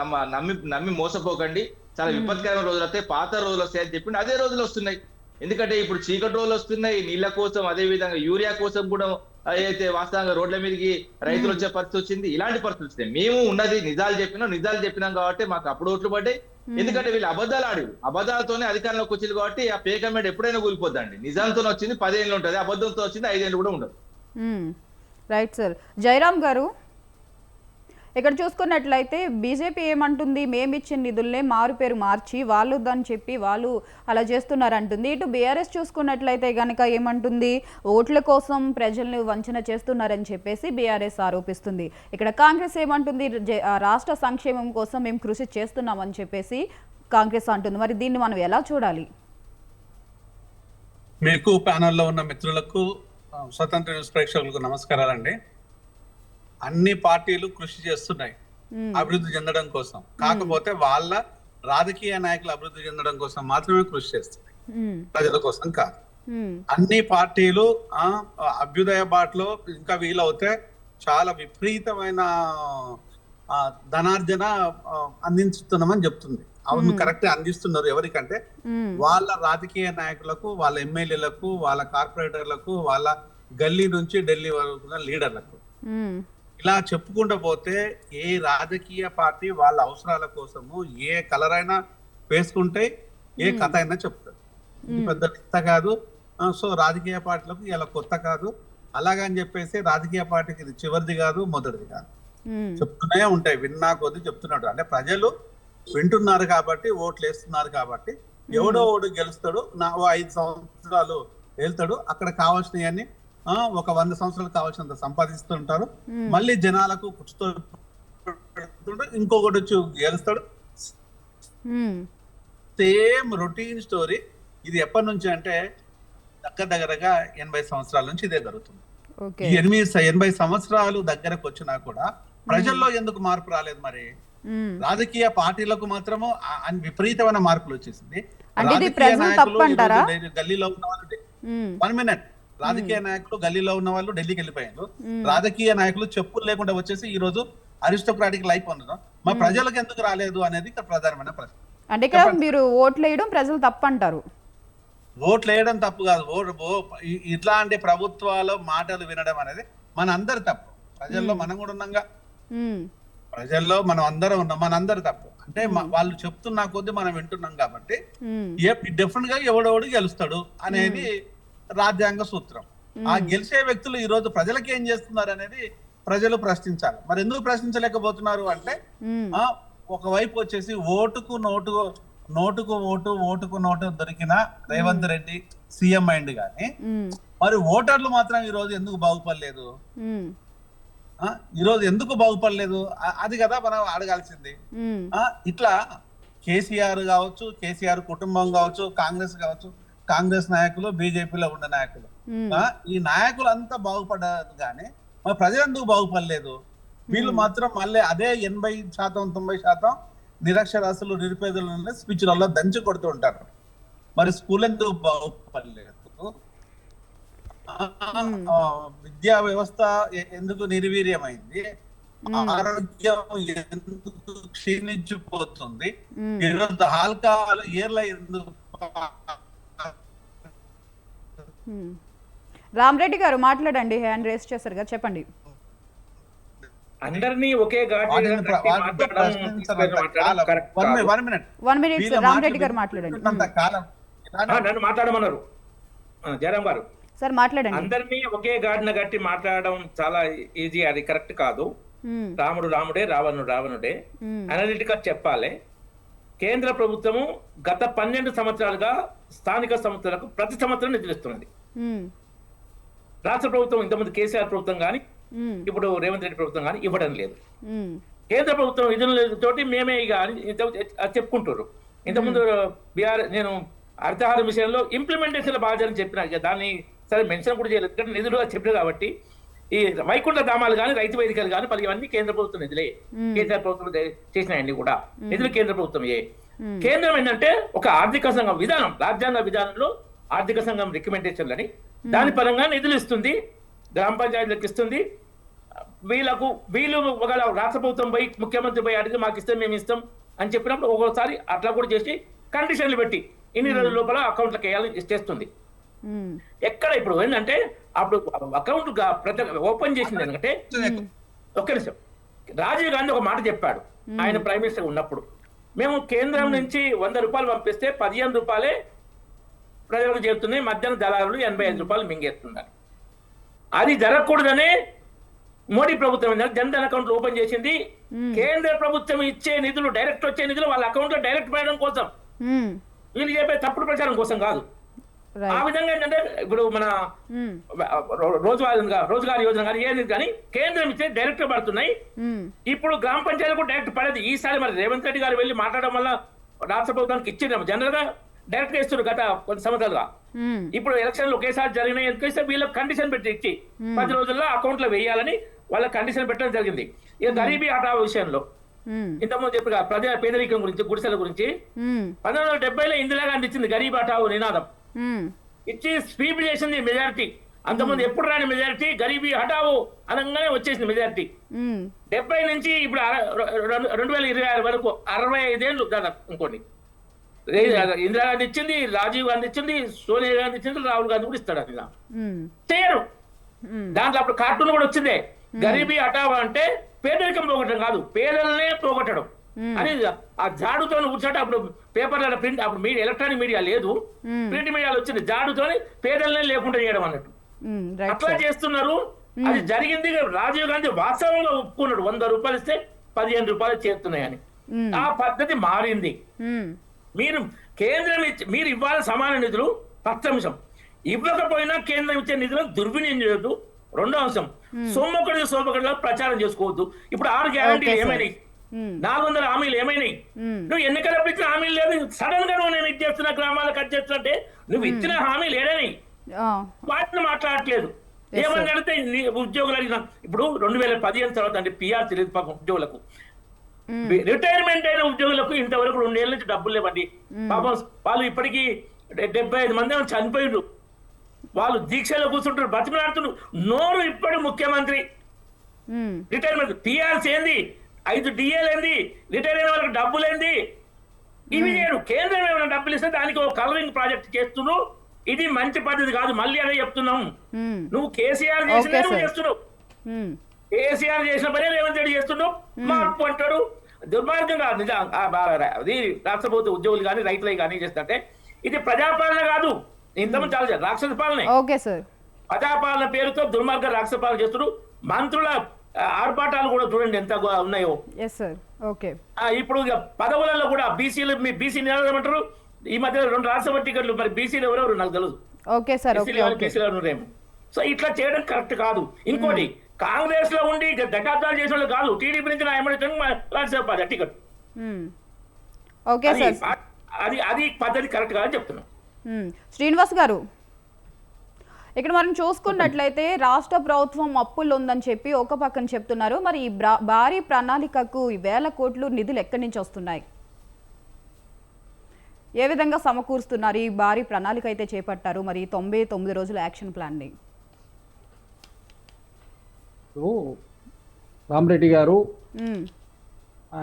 నమ్మి మోసపోకండి, చాలా విపత్కరమైన రోజులు వస్తాయి, పాత రోజులు వస్తాయని చెప్పిండి. అదే రోజులు వస్తున్నాయి. ఎందుకంటే ఇప్పుడు చీకటి రోజులు వస్తున్నాయి, నీళ్ల కోసం, అదే విధంగా యూరియా కోసం కూడా అయితే వాస్తవంగా రోడ్ల మీదకి రైతులు వచ్చే పరిస్థితి వచ్చింది. ఇలాంటి పరిస్థితులు వస్తాయి. మేము ఉన్నది నిజాలు చెప్పినాం కాబట్టి మాకు అప్పుడు ఓట్లు పడ్డాయి. ఎందుకంటే వీళ్ళు అబద్ధాలు ఆడి అబద్ధాలతోనే అధికారంలోకి వచ్చింది కాబట్టి ఆ పేకమెంట్ ఎప్పుడైనా కూలిపోద్దండి. నిజాంతో వచ్చింది 10 ఏళ్ళు ఉంటుంది, అబద్ధంతో వచ్చింది 5 ఏళ్ళు కూడా ఉండదు. Right sir. జయరామ్ గారు, ఇక్కడ చూసుకున్నట్లయితే బీజేపీ ఏమంటుంది, మేమిచ్చిన నిధుల్నే మారు పేరు మార్చి వాళ్ళు అని చెప్పి వాళ్ళు అలా చేస్తున్నారంటుంది. ఇటు బీఆర్ఎస్ చూసుకున్నట్లయితే కనుక ఏమంటుంది, ఓట్ల కోసం ప్రజల్ని వంచన చేస్తున్నారని చెప్పేసి బీఆర్ఎస్ ఆరోపిస్తుంది. ఇక్కడ కాంగ్రెస్ ఏమంటుంది, రాష్ట్ర సంక్షేమం కోసం మేము కృషి చేస్తున్నామని చెప్పేసి కాంగ్రెస్ అంటుంది. మరి దీన్ని మనం ఎలా చూడాలి? మీకు ప్యానెల్లో ఉన్న మిత్రులకు, స్వతంత్ర న్యూస్ ప్రేక్షకులకు నమస్కారాలండి. అన్ని పార్టీలు కృషి చేస్తున్నాయి అభివృద్ధి చెందడం కోసం. కాకపోతే వాళ్ళ రాజకీయ నాయకులు అభివృద్ధి చెందడం కోసం మాత్రమే కృషి చేస్తున్నాయి, ప్రజల కోసం కాదు. అన్ని పార్టీలు అభ్యుదయ బాటలో ఇంకా వీలవుతే చాలా విపరీతమైన ధనార్జన అందిస్తున్నామని చెప్తుంది. అవును, కరెక్ట్ అందిస్తున్నారు. ఎవరికంటే వాళ్ళ రాజకీయ నాయకులకు, వాళ్ళ ఎమ్మెల్యేలకు, వాళ్ళ కార్పొరేటర్లకు, వాళ్ళ గల్లీ నుంచి ఢిల్లీ వరకు లీడర్లకు. ఇలా చెప్పుకుంటూ పోతే ఏ రాజకీయ పార్టీ వాళ్ళ అవసరాల కోసము ఏ కలర్ అయినా వేసుకుంటే ఏ కథ అయినా చెప్తారు. ఇది పెద్ద కొత్త కాదు. సో రాజకీయ పార్టీలకు ఇలా కొత్త కాదు. అలాగని చెప్పేసి రాజకీయ పార్టీకి ఇది చివరిది కాదు, మొదటిది కాదు. చెప్తూనే ఉంటాయి, విన్నా కొద్ది చెప్తున్నాడు. అంటే ప్రజలు వింటున్నారు కాబట్టి, ఓట్లు వేస్తున్నారు కాబట్టి, ఎవడో ఓడు గెలుస్తాడు, 5 సంవత్సరాలు వెళ్తాడు, అక్కడ కావాల్సినవన్నీ ఒక 100 సంవత్సరాలు కావాల్సినంత సంపాదిస్తుంటారు. మళ్ళీ జనాలకు ఇంకొకటి వచ్చి గెలుస్తాడు. Same routine story. ఇది ఎప్పటి నుంచి అంటే దగ్గరగా 80 సంవత్సరాల నుంచి ఇదే జరుగుతుంది. 80 సంవత్సరాలు దగ్గరకు వచ్చినా కూడా ప్రజల్లో ఎందుకు మార్పు రాలేదు? మరి రాజకీయ పార్టీలకు మాత్రము విపరీతమైన మార్పులు వచ్చేసింది. గల్లీలో ఉన్న వాళ్ళు 1 మినిట్ రాజకీయ నాయకులు గల్లీలో ఉన్న వాళ్ళు ఢిల్లీకి వెళ్ళిపోయారు. రాజకీయ నాయకులు చెప్పులు లేకుండా వచ్చేసి ఈ రోజు అరిస్టోక్రాటిక్ లైఫ్ ఉండడం. మా ప్రజలకు ఎందుకు రాలేదు అనేది ఇక్కడ ప్రధానమైన ప్రశ్న. అంటే ఇక్కడ మీరు ఓట్లు వేయడం ప్రజలు తప్పు అంటారు? ఓట్లు వేయడం తప్పు కాదు. ఇట్లాంటి ప్రభుత్వాలు మాటలు వినడం అనేది మన అందరి తప్పు. ప్రజల్లో మనం కూడా ఉన్నాగా, ప్రజల్లో మనం అందరం ఉన్నాం, మనందరి తప్పు. అంటే వాళ్ళు చెప్తున్నా కొద్ది మనం వింటున్నాం కాబట్టి డెఫినెట్ గా ఎవడెవడు గెలుస్తాడు అనేది రాజ్యాంగ సూత్రం. ఆ గెలిచే వ్యక్తులు ఈ రోజు ప్రజలకి ఏం చేస్తున్నారు అనేది ప్రజలు ప్రశ్నించాలి. మరి ఎందుకు ప్రశ్నించలేకపోతున్నారు అంటే, ఒకవైపు వచ్చేసి ఓటుకు నోటు దొరికిన రేవంత్ రెడ్డి సీఎం అయింది కానీ మరి ఓటర్లు మాత్రం ఈ రోజు ఎందుకు బాగుపడలేదు? ఈ రోజు ఎందుకు బాగుపడలేదు? అది కదా మనం అడగాల్సింది. ఇట్లా కేసీఆర్ కావచ్చు, కేసీఆర్ కుటుంబం కావచ్చు, కాంగ్రెస్ కావచ్చు, కాంగ్రెస్ నాయకులు, బీజేపీలో ఉన్న నాయకులు, ఈ నాయకులు అంతా బాగుపడ్డారు కానీ మరి ప్రజలు ఎందుకు బాగుపడలేదు? వీళ్ళు మాత్రం మళ్ళీ అదే 80%, 90% నిరక్షరాస్యులు, నిరుపేదలు స్పీచ్లలో దంచి కొడుతూ ఉంటారు. మరి స్కూల్ ఎందుకు బాగుపడలేదు? విద్యా వ్యవస్థ ఎందుకు నిర్వీర్యమైంది? ఆరోగ్యం ఎందుకు క్షీణించిపోతుంది? ఈరోజు ఆల్కహాల్ ఏర్ల ఎందుకు? రామరెడ్డి గారు మాట్లాడండి, హ్యాండ్ రేస్ చేశారు కదా, చెప్పండి. అందరినీ ఒకే రామరెడ్డి గారు మాట్లాడండి. నన్ను మాట్లాడమన్నారు జయరామ్ గారు. సార్ మాట్లాడండి. అందరినీ ఒకే గాడిన గట్టి మాట్లాడడం చాలా ఈజీ, అది కరెక్ట్ కాదు. రాముడు రాముడే, రావణుడు రావణుడే. అనలిటికల్ చెప్పాలి. కేంద్ర ప్రభుత్వము గత 12 సంవత్సరాలుగా స్థానిక సంస్థలకు ప్రతి సంవత్సరం నిధులిస్తున్నది. రాష్ట్ర ప్రభుత్వం ఇంతకుముందు కేసీఆర్ ప్రభుత్వం కానీ ఇప్పుడు రేవంత్ రెడ్డి ప్రభుత్వం కానీ ఇవ్వడం లేదు. కేంద్ర ప్రభుత్వం నిధులతోటి మేమే ఇక అని చెప్పుకుంటారు. ఇంతకుముందు నేను అర్థహారం విషయంలో ఇంప్లిమెంటేషన్ బాగా అని చెప్పిన, ఇక దాన్ని సరే మెన్షన్ కూడా చేయలేదు ఎందుకంటే నిధులు చెప్పారు కాబట్టి. ఈ వైకుంఠ ధామాలు కానీ రైతు వేదికలు కానీ మరి ఇవన్నీ కేంద్ర ప్రభుత్వం నిధులే, కేంద్ర ప్రభుత్వం చేసినాయండి కూడా నిధులు కేంద్ర ప్రభుత్వమే. కేంద్రం ఏంటంటే ఒక ఆర్థిక సంఘం విధానం, రాజ్యాంగ విధానంలో ఆర్థిక సంఘం రికమెండేషన్లని దాని పరంగా నిధులు ఇస్తుంది, గ్రామ పంచాయతీలకు ఇస్తుంది. వీళ్ళు ఒకవేళ రాష్ట్ర ప్రభుత్వం పోయి ముఖ్యమంత్రి పోయి అడిగి మాకు ఇస్తాం మేము ఇస్తాం అని చెప్పినప్పుడు ఒక్కొక్కసారి అట్లా కూడా చేసి కండిషన్లు పెట్టి ఇన్ని రోజుల లోపల అకౌంట్లకు వేయాలని చేస్తుంది. ఎక్కడ ఇప్పుడు ఏంటంటే అప్పుడు అకౌంట్ ఓపెన్ చేసింది ఎందుకంటే ఒక్క నిమిషం, రాజీవ్ గాంధీ ఒక మాట చెప్పాడు ఆయన ప్రైమ్ మినిస్టర్ ఉన్నప్పుడు, మేము కేంద్రం నుంచి 100 రూపాయలు పంపిస్తే 15 రూపాయలే ప్రజలకు చేరుతున్నాయి, మధ్యాహ్నం దళారులు 85 రూపాయలు మింగేస్తున్నారు. అది జరగకూడదనే మోడీ ప్రభుత్వం జన్ధన్ అకౌంట్ ఓపెన్ చేసింది. కేంద్ర ప్రభుత్వం ఇచ్చే నిధులు డైరెక్ట్ వచ్చే నిధులు వాళ్ళ అకౌంట్ లో డైరెక్ట్ పెట్టడం కోసం, వీళ్ళు చెప్పే తప్పుడు ప్రచారం కోసం కాదు. ఆ విధంగా ఏంటంటే ఇప్పుడు మన రోజుగారి యోజన కానీ ఏది కానీ కేంద్రం ఇచ్చే డైరెక్ట్ పడుతున్నాయి. ఇప్పుడు గ్రామ పంచాయతీలకు డైరెక్ట్ పడేది. ఈసారి మరి రేవంత్ రెడ్డి గారు వెళ్ళి మాట్లాడడం వల్ల రాష్ట్ర ప్రభుత్వానికి ఇచ్చింది, జనరల్ గా డైరెక్ట్ గా ఇస్తున్నారు గత కొన్ని సంవత్సరాలుగా. ఇప్పుడు ఎలక్షన్లు ఒకేసారి జరిగినాయి ఎందుకంటే వీళ్ళకి కండిషన్ పెట్టి ఇచ్చి 10 రోజుల్లో అకౌంట్ లో వేయాలని వాళ్ళ కండిషన్ పెట్టడం జరిగింది. ఇక గరీబీ హఠావో విషయంలో ఇంతకుముందు చెప్పి ప్రజా పేదరికం గురించి, గుడిసెల గురించి 1970లో ఇందిరాగాంధీ ఇచ్చింది గరీబీ హఠావో నినాదం ఇచ్చి స్వీప్ చేసింది మెజారిటీ. అంతకుముందు ఎప్పుడు రాని మెజారిటీ గరీబీ హఠావో అనగానే వచ్చేసింది మెజారిటీ. 70 నుంచి ఇప్పుడు 2026 వరకు 65 ఏళ్ళు దాదాపు ఇంకోండి. ఇందిరాగాంధీ ఇచ్చింది, రాజీవ్ గాంధీ ఇచ్చింది, సోనియా గాంధీ ఇచ్చింది, రాహుల్ గాంధీ కూడా ఇస్తాడు. అది చేయరు. దాంట్లో అప్పుడు కార్టూన్ కూడా వచ్చిందే, గరీబీ హఠావో అంటే పేదరికం పోగొట్టడం కాదు, పేదలనే పోగొట్టడం అని. ఆ జాడుతో కూర్చోట అప్పుడు పేపర్ల ప్రింట్, అప్పుడు మీడియా ఎలక్ట్రానిక్ మీడియా లేదు, ప్రింట్ మీడియాలో వచ్చింది, జాడుతోని పేదలనే లేకుండా చేయడం అన్నట్టు అట్లా చేస్తున్నారు. అది జరిగింది. రాజీవ్ గాంధీ వాస్తవంగా ఒప్పుకున్నాడు 100 రూపాయలు ఇస్తే 15 రూపాయలు చేరుతున్నాయని. ఆ పద్ధతి మారింది. మీరు కేంద్రం మీరు ఇవ్వాలి సమాన నిధులు, ఫస్ట్ అంశం. ఇవ్వకపోయినా కేంద్రం ఇచ్చే నిధులను దుర్వినియోగం చేయొద్దు. రెండో అంశం, సోమొకటిలో ప్రచారం చేసుకోవద్దు. ఇప్పుడు 6 గ్యారంటీలు ఏమైనాయి, 400 హామీలు ఏమైనాయి? నువ్వు ఎన్నికలప్పుడు ఇచ్చిన హామీలు లేదు, సడన్ గా నువ్వు నేను ఇది చేస్తున్నా గ్రామాలకు అది చేస్తున్నట్టే నువ్వు ఇచ్చిన హామీలు ఏడైనాయి వాటిని మాట్లాడట్లేదు. ఏమని అడిగితే ఉద్యోగులు అడిగిన ఇప్పుడు 2015 తర్వాత అంటే పిఆర్ తెలియదు పాపం ఉద్యోగులకు, రిటైర్మెంట్ అయిన ఉద్యోగులకు ఇంతవరకు 2 ఏళ్ళ నుంచి డబ్బులు లేవండి. పాపం వాళ్ళు ఇప్పటికీ 75 మంది చనిపోయిండ్రు. వాళ్ళు దీక్షలో కూర్చుంటారు, బతిమలాడుతున్నారు. నోరు ఇప్పటి ముఖ్యమంత్రి రిటైర్మెంట్ పిఆర్స్ ఏంది, 5 డిఏలు ఏంది, రిటైర్ అయిన వాళ్ళకి డబ్బులు ఏంది, ఇవి నేను కేంద్రం ఏమైనా డబ్బులు ఇస్తే దానికి ఒక కలరింగ్ ప్రాజెక్ట్ చేస్తున్నావు. ఇది మంచి పద్ధతి కాదు. మళ్ళీ అదే చెప్తున్నాం, నువ్వు కేసీఆర్ చేసిన చేస్తున్నావు, కేసీఆర్ చేసిన పనే రేవంత్ రెడ్డి చేస్తున్నావు. మార్పు అంటాడు, దుర్మార్గం కాదు. నిజం అది రాష్ట్ర ప్రభుత్వ ఉద్యోగులు కానీ రైతులు కానీ చేస్తుంటే ఇది ప్రజాపాలన కాదు, ఇంతమంది చాలా రాక్షస పాలన. ప్రజాపాలన పేరుతో దుర్మార్గ రాక్షస పాలన చేస్తున్నారు. మంత్రుల ఆర్భాటాలు కూడా చూడండి ఎంత ఉన్నాయో. ఇప్పుడు పదవులలో కూడా బీసీలు, మీ బీసీ నిలబడమంటారు. ఈ మధ్య 2 రాష్ట్రసభ టికెట్లు మరి బీసీలు ఎవరెవరు నాకు తెలియదు. సో ఇట్లా చేయడం కరెక్ట్ కాదు. ఇంకోటి, కాంగ్రెస్ లో ఉండి దశాబ్దాలు చేసిన వాళ్ళు కాదు, టీడీపీ నుంచి నా రాజ్యసభ టికెట్, అది పద్ధతి కరెక్ట్ కాదని చెప్తున్నాం. శ్రీనివాస్ గారు, ఇక్కడ మనం చూసుకున్నట్లయితే రాష్ట్ర ప్రభుత్వం అప్పుల్లో ఉందని చెప్పి ఒక పక్కన చెప్తున్నారు. మరి ఈ భారీ ప్రణాళికకు 1000 కోట్లు నిధులు ఎక్కడి నుంచి వస్తున్నాయి? ఏ విధంగా సమకూరుస్తున్నారు? ఈ భారీ ప్రణాళిక అయితే చేపట్టారు, మరి 99 రోజుల యాక్షన్ ప్లాన్ ని రామరెడ్డి గారు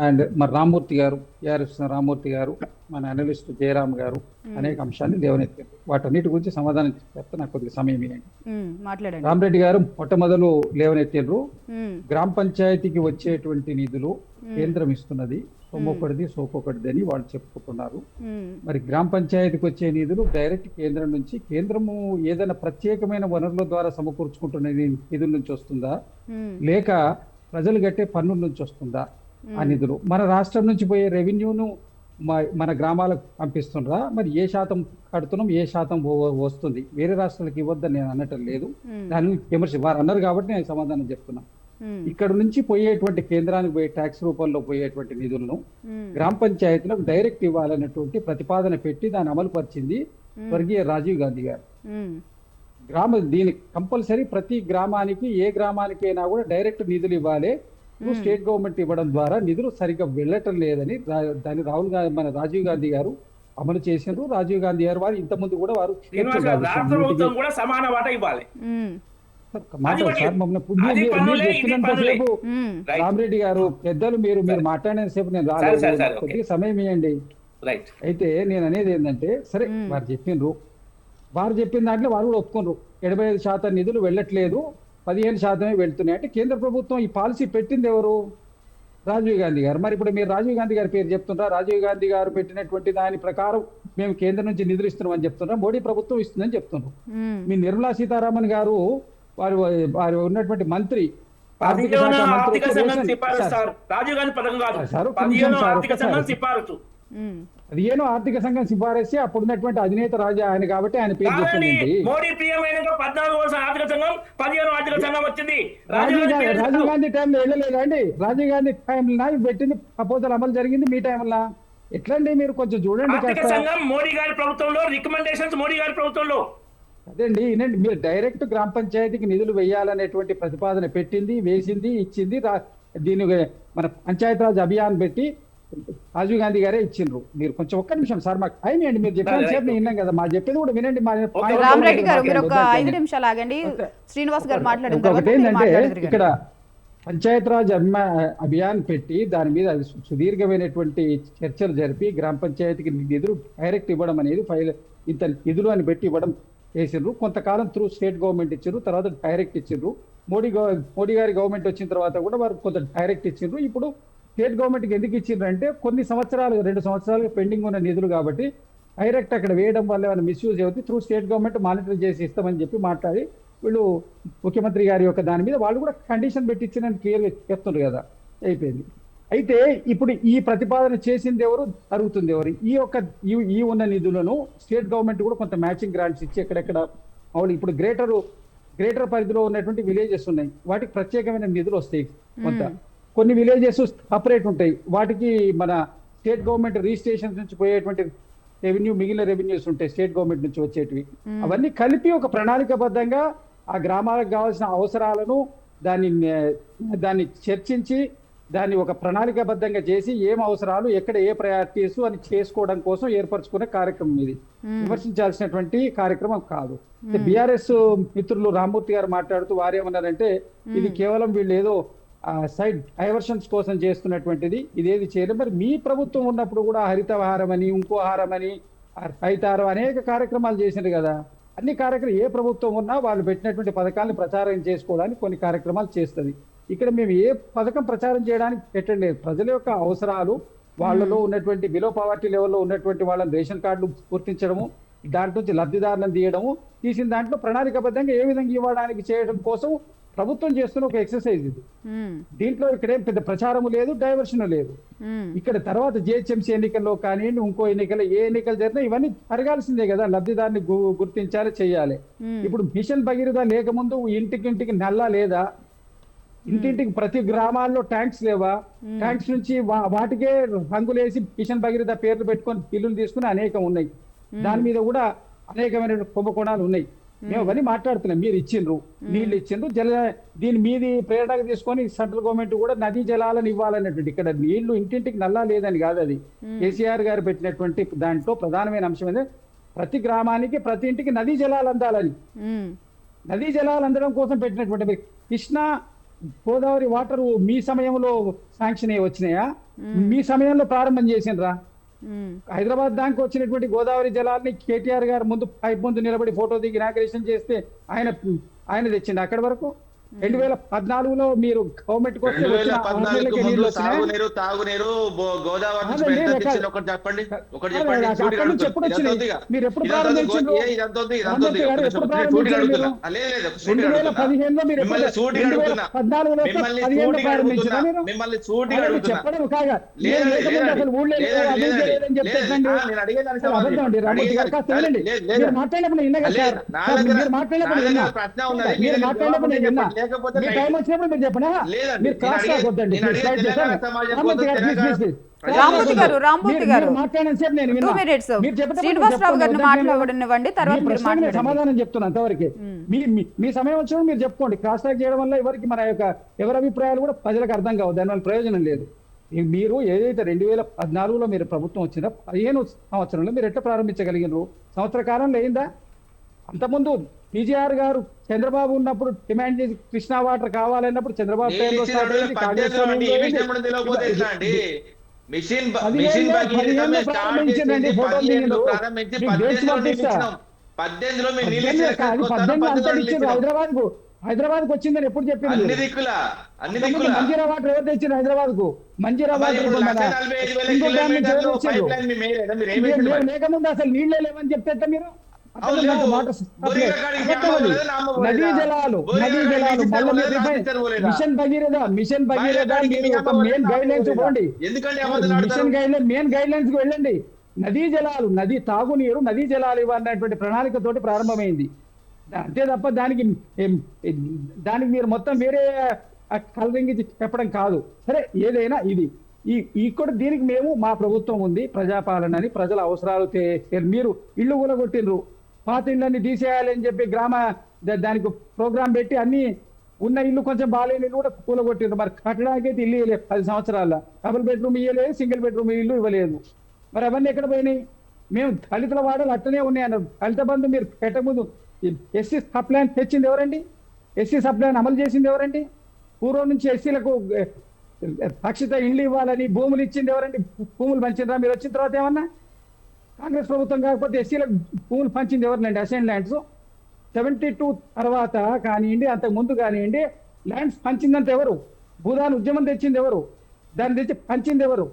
అండ్ మరి రామ్మూర్తి గారు, టిఆర్ఎస్ రామ్మూర్తి గారు, మన అనలిస్ట్ జయరామ్ గారు అనేక అంశాన్ని లేవనెత్తారు. వాటన్నిటి గురించి సమాధానం చెప్తే నాకు కొద్దిగా సమయం ఇవ్వండి. రామరెడ్డి గారు మొట్టమొదలు లేవనెత్తారు, గ్రామ పంచాయతీకి వచ్చేటువంటి నిధులు కేంద్రం ఇస్తున్నది, సొమ్మొకటిది సోకొకటిది అని వాళ్ళు చెప్పుకుంటున్నారు. మరి గ్రామ పంచాయతీకి వచ్చే నిధులు డైరెక్ట్ కేంద్రం నుంచి, కేంద్రము ఏదైనా ప్రత్యేకమైన వనరుల ద్వారా సమకూర్చుకుంటున్న నిధుల నుంచి వస్తుందా, లేక ప్రజలు కట్టే పన్నుల నుంచి వస్తుందా ఆ నిధులు? మన రాష్ట్రం నుంచి పోయే రెవెన్యూను మన గ్రామాలకు పంపిస్తుండ్రా? మరి ఏ శాతం కడుతున్నాం, ఏ శాతం వస్తుంది? వేరే రాష్ట్రాలకు ఇవ్వద్దని నేను అనటం లేదు, దాని విమర్శ వారు అన్నారు కాబట్టి నేను సమాధానం చెప్తున్నా. ఇక్కడ నుంచి పోయేటువంటి కేంద్రానికి పోయే ట్యాక్స్ రూపంలో పోయేటువంటి నిధులను గ్రామ పంచాయతీలకు డైరెక్ట్ ఇవ్వాలన్నటువంటి ప్రతిపాదన పెట్టి దాన్ని అమలు పరిచింది స్వర్గీయ రాజీవ్ గాంధీ గారు. దీనికి కంపల్సరీ ప్రతి గ్రామానికి ఏ గ్రామానికైనా కూడా డైరెక్ట్ నిధులు ఇవ్వాలి. స్టేట్ గవర్నమెంట్ ఇవ్వడం ద్వారా నిధులు సరిగ్గా వెళ్ళటం లేదని దాన్ని మన రాజీవ్ గాంధీ గారు అమలు చేసినారు. రాజీవ్ గాంధీ గారు వారు ఇంత ముందు కూడా వారు సమాన వాటా ఇవ్వాలి. చెప్పినంతసేపు రామరెడ్డి గారు పెద్దలు మీరు మాట్లాడిన సేపు నేను రాలేదు, కొద్దిగా సమయం ఇవ్వండి. అయితే నేను అనేది ఏంటంటే సరే వారు చెప్పిన దాంట్లో వారు కూడా ఒప్పుకున్నారు. 75% నిధులు వెళ్ళట్లేదు, 15% వెళ్తున్నాయి అంటే కేంద్ర ప్రభుత్వం ఈ పాలసీ పెట్టింది ఎవరు? రాజీవ్ గాంధీ గారు. మరి ఇప్పుడు మీరు రాజీవ్ గాంధీ గారి పేరు చెప్తుంటారా? రాజీవ్ గాంధీ గారు పెట్టినటువంటి దాని ప్రకారం మేము కేంద్రం నుంచి నిధులు ఇస్తున్నామని చెప్తున్నారు, మోడీ ప్రభుత్వం ఇస్తుందని చెప్తున్నారు. మీ నిర్మలా సీతారామన్ గారు వారు ఉన్నటువంటి మంత్రి రాజీవ్ గాంధీ పథకం కాదు, 15 ఆర్థిక సంఘం సిఫారసు అప్పుడున్నటువంటి అధినేత రాజా ఆయన కాబట్టి ఆయన పేరు చెప్పింది. మోడీ ప్రియమైన 14వ ఆర్థిక సంఘం 15వ ఆర్థిక సంఘం వచ్చింది. రాజీవ్ గాంధీ టైంలో వెళ్ళలేదా అండి? రాజీవ్ గాంధీ టైంలో పెట్టింది ప్రపోజల్ అమలు జరిగింది, మీ టైంలో ఎట్లండి? మీరు కొంచెం చూడండి. ఆర్థిక సంఘం మోడీ గారి ప్రభుత్వంలో, రికమెండేషన్స్ మోడీ గారి ప్రభుత్వంలో. అదేండి వినండి, మీరు డైరెక్ట్ గ్రామ పంచాయతీకి నిధులు వేయాలనేటువంటి ప్రతిపాదన పెట్టింది, వేసింది, ఇచ్చింది. దీని మన పంచాయతీరాజ్ అభియాన్ పెట్టి రాజీవ్ గాంధీ గారే ఇచ్చిండ్రు. మీరు కొంచెం ఒక్క నిమిషం సార్, మాకు టైం ఇవ్వండి. మీరు చెప్పిన సేపు విన్నాం కదా, మా చెప్పేది కూడా వినండి. రామరెడ్డి గారు మీరు ఒక 5 నిమిషాలు ఆగండి. శ్రీనివాస్ గారు మాట్లాడిన ఒకటి ఏంటంటే ఇక్కడ పంచాయతీరాజ్ అభియాన్ పెట్టి దాని మీద సుదీర్ఘమైనటువంటి చర్చలు జరిపి గ్రామ పంచాయతీకి నిధులు డైరెక్ట్ ఇవ్వడం అనేది ఇంత నిధులు అని పెట్టి ఇవ్వడం చేసిండ్రు. కొంతకాలం త్రూ స్టేట్ గవర్నమెంట్ ఇచ్చిండ్రు, తర్వాత డైరెక్ట్ ఇచ్చిండ్రు. మోడీ గారి గవర్నమెంట్ వచ్చిన తర్వాత కూడా వారు కొంత డైరెక్ట్ ఇచ్చిండ్రు. ఇప్పుడు స్టేట్ గవర్నమెంట్కి ఎందుకు ఇచ్చిండ్రు అంటే కొన్ని సంవత్సరాలు 2 సంవత్సరాలుగా పెండింగ్ ఉన్న నిధులు కాబట్టి డైరెక్ట్ అక్కడ వేయడం వల్ల ఏమైనా మిస్యూజ్ అవుతుంది, త్రూ స్టేట్ గవర్నమెంట్ మానిటర్ చేసి ఇస్తామని చెప్పి మాట్లాడి వీళ్ళు ముఖ్యమంత్రి గారి యొక్క దాని మీద వాళ్ళు కూడా కండిషన్ పెట్టి ఇచ్చిన క్లియర్గా చెప్తున్నారు కదా, అయిపోయింది. అయితే ఇప్పుడు ఈ ప్రతిపాదన చేసింది ఎవరు, అరుగుతుంది ఎవరు? ఈ ఉన్న నిధులను స్టేట్ గవర్నమెంట్ కూడా కొంత మ్యాచింగ్ గ్రాంట్స్ ఇచ్చి ఎక్కడెక్కడ వాళ్ళు ఇప్పుడు గ్రేటర్ పరిధిలో ఉన్నటువంటి విలేజెస్ ఉన్నాయి, వాటికి ప్రత్యేకమైన నిధులు వస్తాయి. కొన్ని విలేజెస్ సపరేట్ ఉంటాయి, వాటికి మన స్టేట్ గవర్నమెంట్ రిజిస్ట్రేషన్ నుంచి పోయేటువంటి రెవెన్యూ, మిగిలిన రెవెన్యూస్ ఉంటాయి స్టేట్ గవర్నమెంట్ నుంచి వచ్చేటివి. అవన్నీ కలిపి ఒక ప్రణాళికబద్ధంగా ఆ గ్రామాలకు కావాల్సిన అవసరాలను దాన్ని చర్చించి దాన్ని ఒక ప్రణాళికబద్ధంగా చేసి ఏం అవసరాలు, ఎక్కడ ఏ ప్రయారిటీస్ అని చేసుకోవడం కోసం ఏర్పరచుకునే కార్యక్రమం ఇది. విమర్శించాల్సినటువంటి కార్యక్రమం కాదు. బీఆర్ఎస్ మిత్రులు రామ్మూర్తి గారు మాట్లాడుతూ వారేమన్నారంటే ఇది కేవలం వీళ్ళు ఏదో సైడ్ డైవర్షన్స్ కోసం చేస్తున్నటువంటిది, ఇదేది చేయలేదు. మరి మీ ప్రభుత్వం ఉన్నప్పుడు కూడా హరితహారం అని, ఇంకో హారం అని, రైతారం అనేక కార్యక్రమాలు చేసిండ్రు కదా. అన్ని కార్యక్రమాలు ఏ ప్రభుత్వం ఉన్నా వాళ్ళు పెట్టినటువంటి పథకాలను ప్రచారం చేసుకోవడానికి కొన్ని కార్యక్రమాలు చేస్తుంది. ఇక్కడ మేము ఏ పథకం ప్రచారం చేయడానికి పెట్టలేదు. ప్రజల యొక్క అవసరాలు, వాళ్ళలో ఉన్నటువంటి బిలో పవర్టీ లెవెల్లో ఉన్నటువంటి వాళ్ళని రేషన్ కార్డులు గుర్తించడము, దాంట్లో నుంచి లబ్ధిదారులను తీయడము, తీసిన దాంట్లో ప్రణాళికబద్ధంగా ఏ విధంగా ఇవ్వడానికి చేయడం కోసం ప్రభుత్వం చేస్తున్న ఒక ఎక్సర్సైజ్ ఇది. దీంట్లో ఇక్కడేం పెద్ద ప్రచారము లేదు, డైవర్షన్ లేదు. ఇక్కడ తర్వాత జిహెచ్ఎంసీ ఎన్నికల్లో కానివ్వండి, ఇంకో ఎన్నికలు ఏ ఎన్నికలు జరిగినా ఇవన్నీ జరగాల్సిందే కదా, లబ్ధిదారుని గుర్తించాలి, చెయ్యాలి. ఇప్పుడు మిషన్ భగీరథ లేకముందు ఇంటికింటికి నల్లా లేదా, ఇంటింటికి ప్రతి గ్రామాల్లో ట్యాంక్స్ లేవా, ట్యాంక్స్ నుంచి వాటికే రంగులేసి మిషన్ భగీరథ పేర్లు పెట్టుకొని బిల్లులు తీసుకుని అనేకం ఉన్నాయి. దాని మీద కూడా అనేకమైన కుంభకోణాలు ఉన్నాయి. మేము అవన్నీ మాట్లాడుతున్నాం. మీరు ఇచ్చిండ్రు, నీళ్లు ఇచ్చిండ్రు, దీని మీది ప్రేరణగా తీసుకొని సెంట్రల్ గవర్నమెంట్ కూడా నదీ జలాలను ఇవ్వాలన్నటువంటి, ఇక్కడ నీళ్లు ఇంటింటికి నల్లా లేదని కాదు, అది కేసీఆర్ గారు పెట్టినటువంటి దాంట్లో ప్రధానమైన అంశం ఏంటంటే ప్రతి గ్రామానికి ప్రతి ఇంటికి నదీ జలాలు అందాలని. నదీ జలాలు అందడం కోసం పెట్టినటువంటి కృష్ణా గోదావరి వాటర్ మీ సమయంలో శాంక్షన్ అయ్యి వచ్చినాయా? మీ సమయంలో ప్రారంభం చేసిండ్రా? హైదరాబాద్ దానికి వచ్చినటువంటి గోదావరి జలాల్ని కేటీఆర్ గారు పైప్ ముందు నిలబడి ఫోటో దిగి ఇనాగ్రేషన్ చేస్తే ఆయన తెచ్చిండు. అక్కడి వరకు 2014లో మీరు గవర్నమెంట్ మీరు ఎప్పుడు ప్రారంభించారు? 2015లో చెప్పడం కాగా ఊళ్ళో మాట్లాడినప్పుడు మీరు మాట్లాడినప్పుడు లేకపోతే మీ లైట్. టైం వచ్చినప్పుడు మీరు చెప్పనా లేదండి, మీరు క్రాస్ నేను వద్దండి నేను అడిగే తెలంగాణ సమాజం కోసం రామ్మూర్తి గారు, రామ్మూర్తి గారు. మాట్లాడేసేపు నేను 2 minutes. మీరు చెప్పేటప్పుడు శ్రీనివాసరావు గారిని చెప్పుకోండి. మాట్లాడనివ్వండి, తర్వాత మీ మీరు ప్రశ్నకు నేను మాట్లాడండి. సమాధానం చెప్తున్నా అంతవరకే. మీ సమయం వచ్చినప్పుడు మీరు చెప్పుకోండి. క్రాస్ టాక్ చేయడం వల్ల ఎవరికి మన యొక్క ఎవరి అభిప్రాయాలు కూడా ప్రజలకు అర్థం కావు, దానివల్ల ప్రయోజనం లేదు. మీరు ఏదైతే 2014లో మీరు ప్రభుత్వం వచ్చిందో 15 సంవత్సరంలో మీరు ఎట్లా ప్రారంభించగలిగినారు? సంవత్సర కాలంలో అయిందా? అంతకుముందు పీజీఆర్ గారు చంద్రబాబు ఉన్నప్పుడు డిమాండ్ చేసి కృష్ణా వాటర్ కావాలన్నప్పుడు చంద్రబాబు టైంలో స్టార్ట్ అయింది, కాంగ్రెస్ టైంలో అయింది. మిషన్ పదిహేనులో భగీరథ ప్రారంభించిందండి, ఫోటోలు దిగిండ్రు. ప్రారంభించి మీకు డేట్స్ 18లో పంపిస్తా. 18లో మీరు నీళ్ళు 18 ఇచ్చిన కాదు, 18 అంతా ఇచ్చిండ్రు. హైదరాబాద్ కు వచ్చిందని ఎప్పుడు చెప్పింది అన్ని మీరు? దిక్కులా మంజీరా వాటర్ ఎవరు తెచ్చిండ్రు హైదరాబాద్ కు? మంజీరా వాటర్ ఇప్పుడు మన 145,000 ఇంకో డ్యామ్ నుంచి ఎవరు కిలోమీటర్లు తెచ్చిండ్రు? పైప్ లైన్ మీ మేలేదా? మీరు ఏం మీరు వేసిండ్రు మరి? లేకముందు అసలు నీళ్ళే లేవని చెప్తే ఎట్లా మీరు? అవును, లేవు. వాటర్ బొరిగ కాడికి మీ అమ్మ పోలేదా? నా అమ్మ నదీ పోలేదా? జలాలు బొరిగ నదీ కాడికి జలాలు మీ సిస్టర్ మళ్ళీ పోలేదా? నా రిఫైన్ సిస్టర్ పోలేదా? మిషన్ భగీరథ కాడికి మీ మీరు అమ్మ ఒక పోలేదా? మెయిన్ నా గైడ్ లైన్స్ అమ్మ పోండి. పోలేదా? ఎందుకంటే అబద్ధాలు ఆడతారు? మెయిన్ గైడ్ లైన్స్ కు వెళ్ళండి. నదీ జలాలు, నదీ తాగునీరు, నదీ జలాలు ఇవ్వన్నటువంటి ప్రణాళికతోటి ప్రారంభమైంది. అంతే తప్ప దానికి మీరు మొత్తం వేరే కలరింగ్ చెప్పడం కాదు. సరే, ఏదైనా ఇది ఇక్కడ దీనికి మేము మా ప్రభుత్వం ఉంది, ప్రజాపాలన అని, ప్రజల అవసరాలు మీరు ఇల్లు కూలగొట్టిండ్రు, పాత ఇళ్ళని తీసేయాలని చెప్పి దానికి ప్రోగ్రామ్ పెట్టి అన్ని ఉన్న ఇల్లు కొంచెం బాగాలేని ఇల్లు కూడా కూలగొట్టిండ్రు. మరి కట్టడానికి అయితే ఇల్లు ఇవ్వలేదు 10 సంవత్సరాల. డబుల్ బెడ్రూమ్ ఇవ్వలేదు, సింగిల్ బెడ్రూమ్ ఇల్లు ఇవ్వలేదు. మరి అవన్నీ ఎక్కడ పోయినాయి? మేము దళితుల వాడలు అట్టనే ఉన్నాయి అన్నారు. దళిత బంధు మీరు పెట్టకముందు ఎస్సీ సప్లాన్ తెచ్చింది ఎవరండి? ఎస్సీ సప్లాన్ అమలు చేసింది ఎవరండి? పూర్వం నుంచి ఎస్సీలకు రక్షిత ఇండ్లు ఇవ్వాలని భూములు ఇచ్చింది ఎవరండి? భూములు పంచిండ్రా మీరు వచ్చిన తర్వాత? ఏమన్నా కాంగ్రెస్ ప్రభుత్వం కాకపోతే ఎస్సీలకు భూములు పంచింది ఎవరినండి? అసైన్ ల్యాండ్స్ 72 తర్వాత కానివ్వండి, అంతకు ముందు కానివ్వండి, ల్యాండ్స్ పంచిందంత ఎవరు? భూదాన్ ఉద్యమం తెచ్చింది ఎవరు? దాన్ని తెచ్చి పంచింది ఎవరు?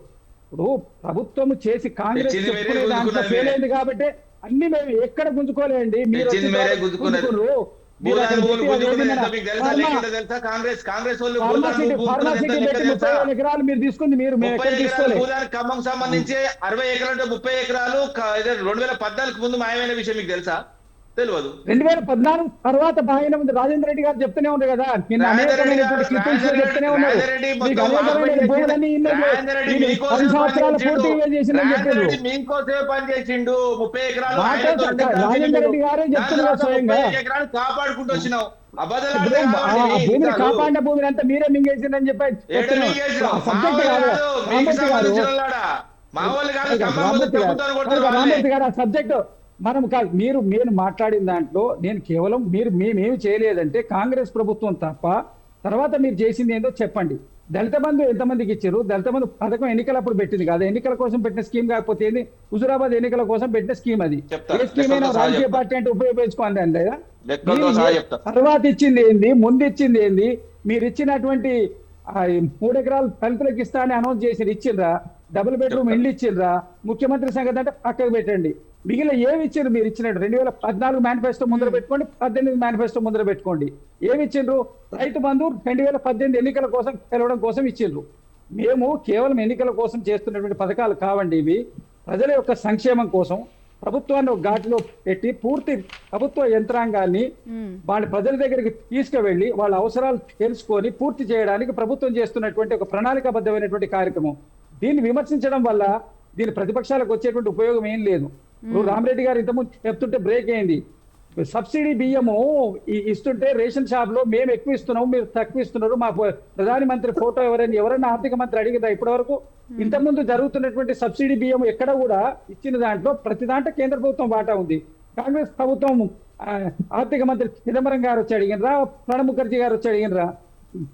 ఇప్పుడు ప్రభుత్వం చేసి కాంగ్రెస్ తెచ్చింది మీరే, చెప్పుకునే దాంట్లో గుంజుకున్నది ఫెయిల్ మీరే. అయింది కాబట్టి అన్ని మేము ఎక్కడ గుంజుకోలేండి. మీరు తెచ్చింది మీరే, వచ్చి గుంజుకున్నది. గుంజుకుర్రు. మీరు భూదాన్ అక్కడ భూములు పెట్టి గుంజుకున్నది అదేది ఎంత మన మీకు తెలుసా? లెక్క ఎంత తెలుసా? కాంగ్రెస్ వాళ్ళు భూదాన్ ఫార్మాసిటీ భూములు గుంజుకున్నది ఎంత పెట్టి లెక్క 30 తెలుసా? ఎకరాలు మీరు తీసుకుంది మేము 30 ఎక్కడ ఎకరాలు తీసుకోలేదు. భూదానికి ఖమ్మం సంబంధించి 60 ఎకరాలు అంటే 30 ఎకరాలు 2014 ముందు మాయమైన విషయం మీకు తెలుసా? తెలియదు. 2014 తర్వాత బాగా ముందు రాజేంద్ర రెడ్డి గారు చెప్తూనే ఉన్నారు కదా, నిన్న అనేకమైనటువంటి క్లిప్పింగ్స్ లో చెప్తూనే ఉన్నారు. మీకు అనేకమైన భూములన్నీ ఇన్ని 10 సంవత్సరాల పూర్తిగా చేసిందని చెప్పారు. మీకోసమే పని చేసిండు. 30 ఎకరాలు రాజేంద్ర రెడ్డి గారే చెప్తున్నారు స్వయంగా. 30 ఎకరాలు కాపాడుకుంటూ వచ్చినావు. ఇప్పుడు ఆ భూమిని కాపాడిన భూమిని అంతా మీరే మింగేసిందని చెప్పి సబ్జెక్ట్ కాదు రామూర్తి గారు. మా వాళ్ళు కాదు, రామూర్తి గారు ఆ సబ్జెక్ట్ మనం కాదు. నేను మాట్లాడిన దాంట్లో నేను కేవలం మేమేమి చేయలేదంటే కాంగ్రెస్ ప్రభుత్వం తప్ప తర్వాత మీరు చేసింది ఏందో చెప్పండి. దళిత బంధు ఎంతమందికి ఇచ్చారు? దళిత బంధు పథకం ఎన్నికలప్పుడు పెట్టింది కాదు, ఎన్నికల కోసం పెట్టిన స్కీమ్ కాకపోతే ఏంది? హుజురాబాద్ ఎన్నికల కోసం పెట్టిన స్కీమ్ అది. ఏ స్కీమ్ అయినా రాజకీయ పార్టీ అంటే ఉపయోగించుకోండి అండి. తర్వాత ఇచ్చింది ఏంది? ముందు ఇచ్చింది ఏంది? మీరు ఇచ్చినటువంటి 3 ఎకరాలు దళితులకు ఇస్తా అని అనౌన్స్ చేసి ఇచ్చిండ్రా? డబుల్ బెడ్రూమ్ ఇల్లు ఇచ్చిండ్రా? ముఖ్యమంత్రి సంగతి అంటే పక్కకు పెట్టండి. మిగిలిన ఏమి ఇచ్చిండ్రు? మీరు ఇచ్చినట్టు 2014 మేనిఫెస్టో ముందర పెట్టుకోండి, 18 మేనిఫెస్టో ముందర పెట్టుకోండి. ఏమి ఇచ్చిండ్రు? రైతు బంధు 2018 ఎన్నికల కోసం గెలవడం కోసం ఇచ్చిండ్రు. మేము కేవలం ఎన్నికల కోసం చేస్తున్నటువంటి పథకాలు కావండి ఇవి. ప్రజల యొక్క సంక్షేమం కోసం ప్రభుత్వాన్ని ఒక ఘాటులో పెట్టి పూర్తి ప్రభుత్వ యంత్రాంగాన్ని వాళ్ళ ప్రజల దగ్గరికి తీసుకువెళ్ళి వాళ్ళ అవసరాలు తెలుసుకొని పూర్తి చేయడానికి ప్రభుత్వం చేస్తున్నటువంటి ఒక ప్రణాళికాబద్ధమైనటువంటి కార్యక్రమం. దీన్ని విమర్శించడం వల్ల దీని ప్రతిపక్షాలకు వచ్చేటువంటి ఉపయోగం ఏం లేదు. ఇప్పుడు రామరెడ్డి గారు ఇంతకుముందు చెప్తుంటే బ్రేక్ అయింది. సబ్సిడీ బియ్యము ఇస్తుంటే రేషన్ షాప్ లో మేము ఎక్కువ ఇస్తున్నాము, మీరు తక్కువ ఇస్తున్నారు. మా ప్రధాని మంత్రి ఫోటో ఎవరైనా ఆర్థిక మంత్రి అడిగిందా ఇప్పటి వరకు? ఇంతకుముందు జరుగుతున్నటువంటి సబ్సిడీ బియ్యం ఎక్కడ కూడా ఇచ్చిన దాంట్లో ప్రతి దాంట్లో కేంద్ర ప్రభుత్వం వాటా ఉంది. కాంగ్రెస్ ప్రభుత్వం ఆర్థిక మంత్రి చిదంబరం గారు వచ్చి అడిగినరా? ప్రణబ్ ముఖర్జీ గారు వచ్చి అడిగినరా?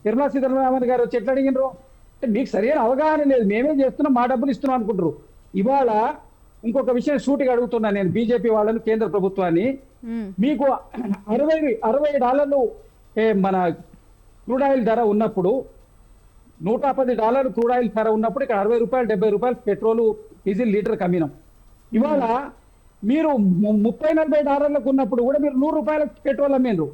నిర్మలా సీతారామన్ గారు వచ్చి ఎట్లా అడిగినరు? అంటే మీకు సరైన అవగాహన లేదు. మేమే చేస్తున్నాం, మా డబ్బులు ఇస్తున్నాం అనుకుంటారు. ఇవాళ ఇంకొక విషయం సూటిగా అడుగుతున్నా నేను బీజేపీ వాళ్ళని, కేంద్ర ప్రభుత్వాన్ని. మీకు $60 మన క్రూడ్ ఆయిల్ ధర ఉన్నప్పుడు, $110 క్రూడ్ ఆయిల్ ధర ఉన్నప్పుడు ఇక్కడ ₹60 ₹70 పెట్రోలు డీజిల్ లీటర్ కమ్మినాం. ఇవాళ మీరు $30-40 ఉన్నప్పుడు కూడా మీరు ₹100 పెట్రోల్ అమ్మిండ్రు.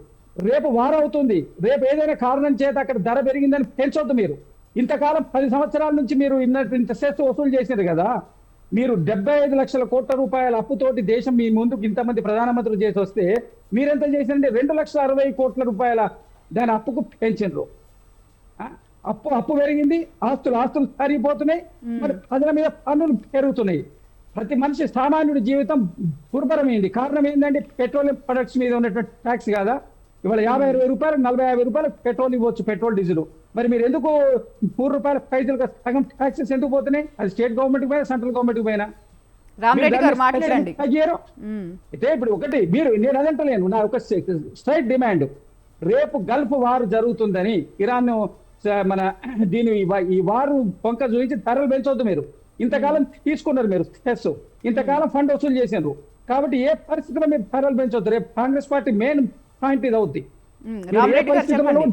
రేపు వారం అవుతుంది, రేపు ఏదైనా కారణం చేత అక్కడ ధర పెరిగిందని పెంచొద్దు. మీరు ఇంతకాలం 10 సంవత్సరాల నుంచి మీరు ఇంత సెస్ వసూలు చేసినారు కదా. మీరు 75 లక్షల కోట్ల రూపాయల అప్పుతోటి దేశం మీ ముందుకు ఇంతమంది ప్రధానమంత్రులు చేసి వస్తే మీరెంత చేసినంటే 2,60,000 కోట్ల రూపాయల దాని అప్పుకు పెంచిండ్రు. అప్పు పెరిగింది, ఆస్తులు తరిగిపోతున్నాయి, మరి ప్రజల మీద పన్నులు పెరుగుతున్నాయి. ప్రతి మనిషి సామాన్యుడి జీవితం దుర్భరమైంది. కారణం ఏంటంటే పెట్రోలియం ప్రొడక్ట్స్ మీద ఉన్నటువంటి ట్యాక్స్ కాదా? ఇవాళ 50-60 రూపాయలు 40-50 రూపాయలు పెట్రోల్ ఇవ్వచ్చు, పెట్రోల్ డీజిల్. మరి మీరు ఎందుకు ₹100 సగం ట్యాక్సెస్ ఎందుకు పోతున్నాయి? అది స్టేట్ గవర్నమెంట్ పైన, సెంట్రల్ గవర్నమెంట్ పైన రామరెడ్డి గారు మాట్లాడండి. అయితే ఇప్పుడు ఒకటి నేను అదంటలేను, నా ఒక స్ట్రైట్ డిమాండ్, రేపు గల్ఫ్ వార్ జరుగుతుందని ఇరాన్ మన ఈ వారు పొంక చూపించి ధరలు పెంచొద్దు. మీరు ఇంతకాలం తీసుకున్నారు, మీరు స్ట్రెస్ ఇంతకాలం ఫండ్ వసూలు చేసినారు, కాబట్టి ఏ పరిస్థితిలో మీరు ధరలు పెంచొద్దు. రేపు కాంగ్రెస్ పార్టీ మెయిన్ పాయింట్ ఇది అవుద్ది.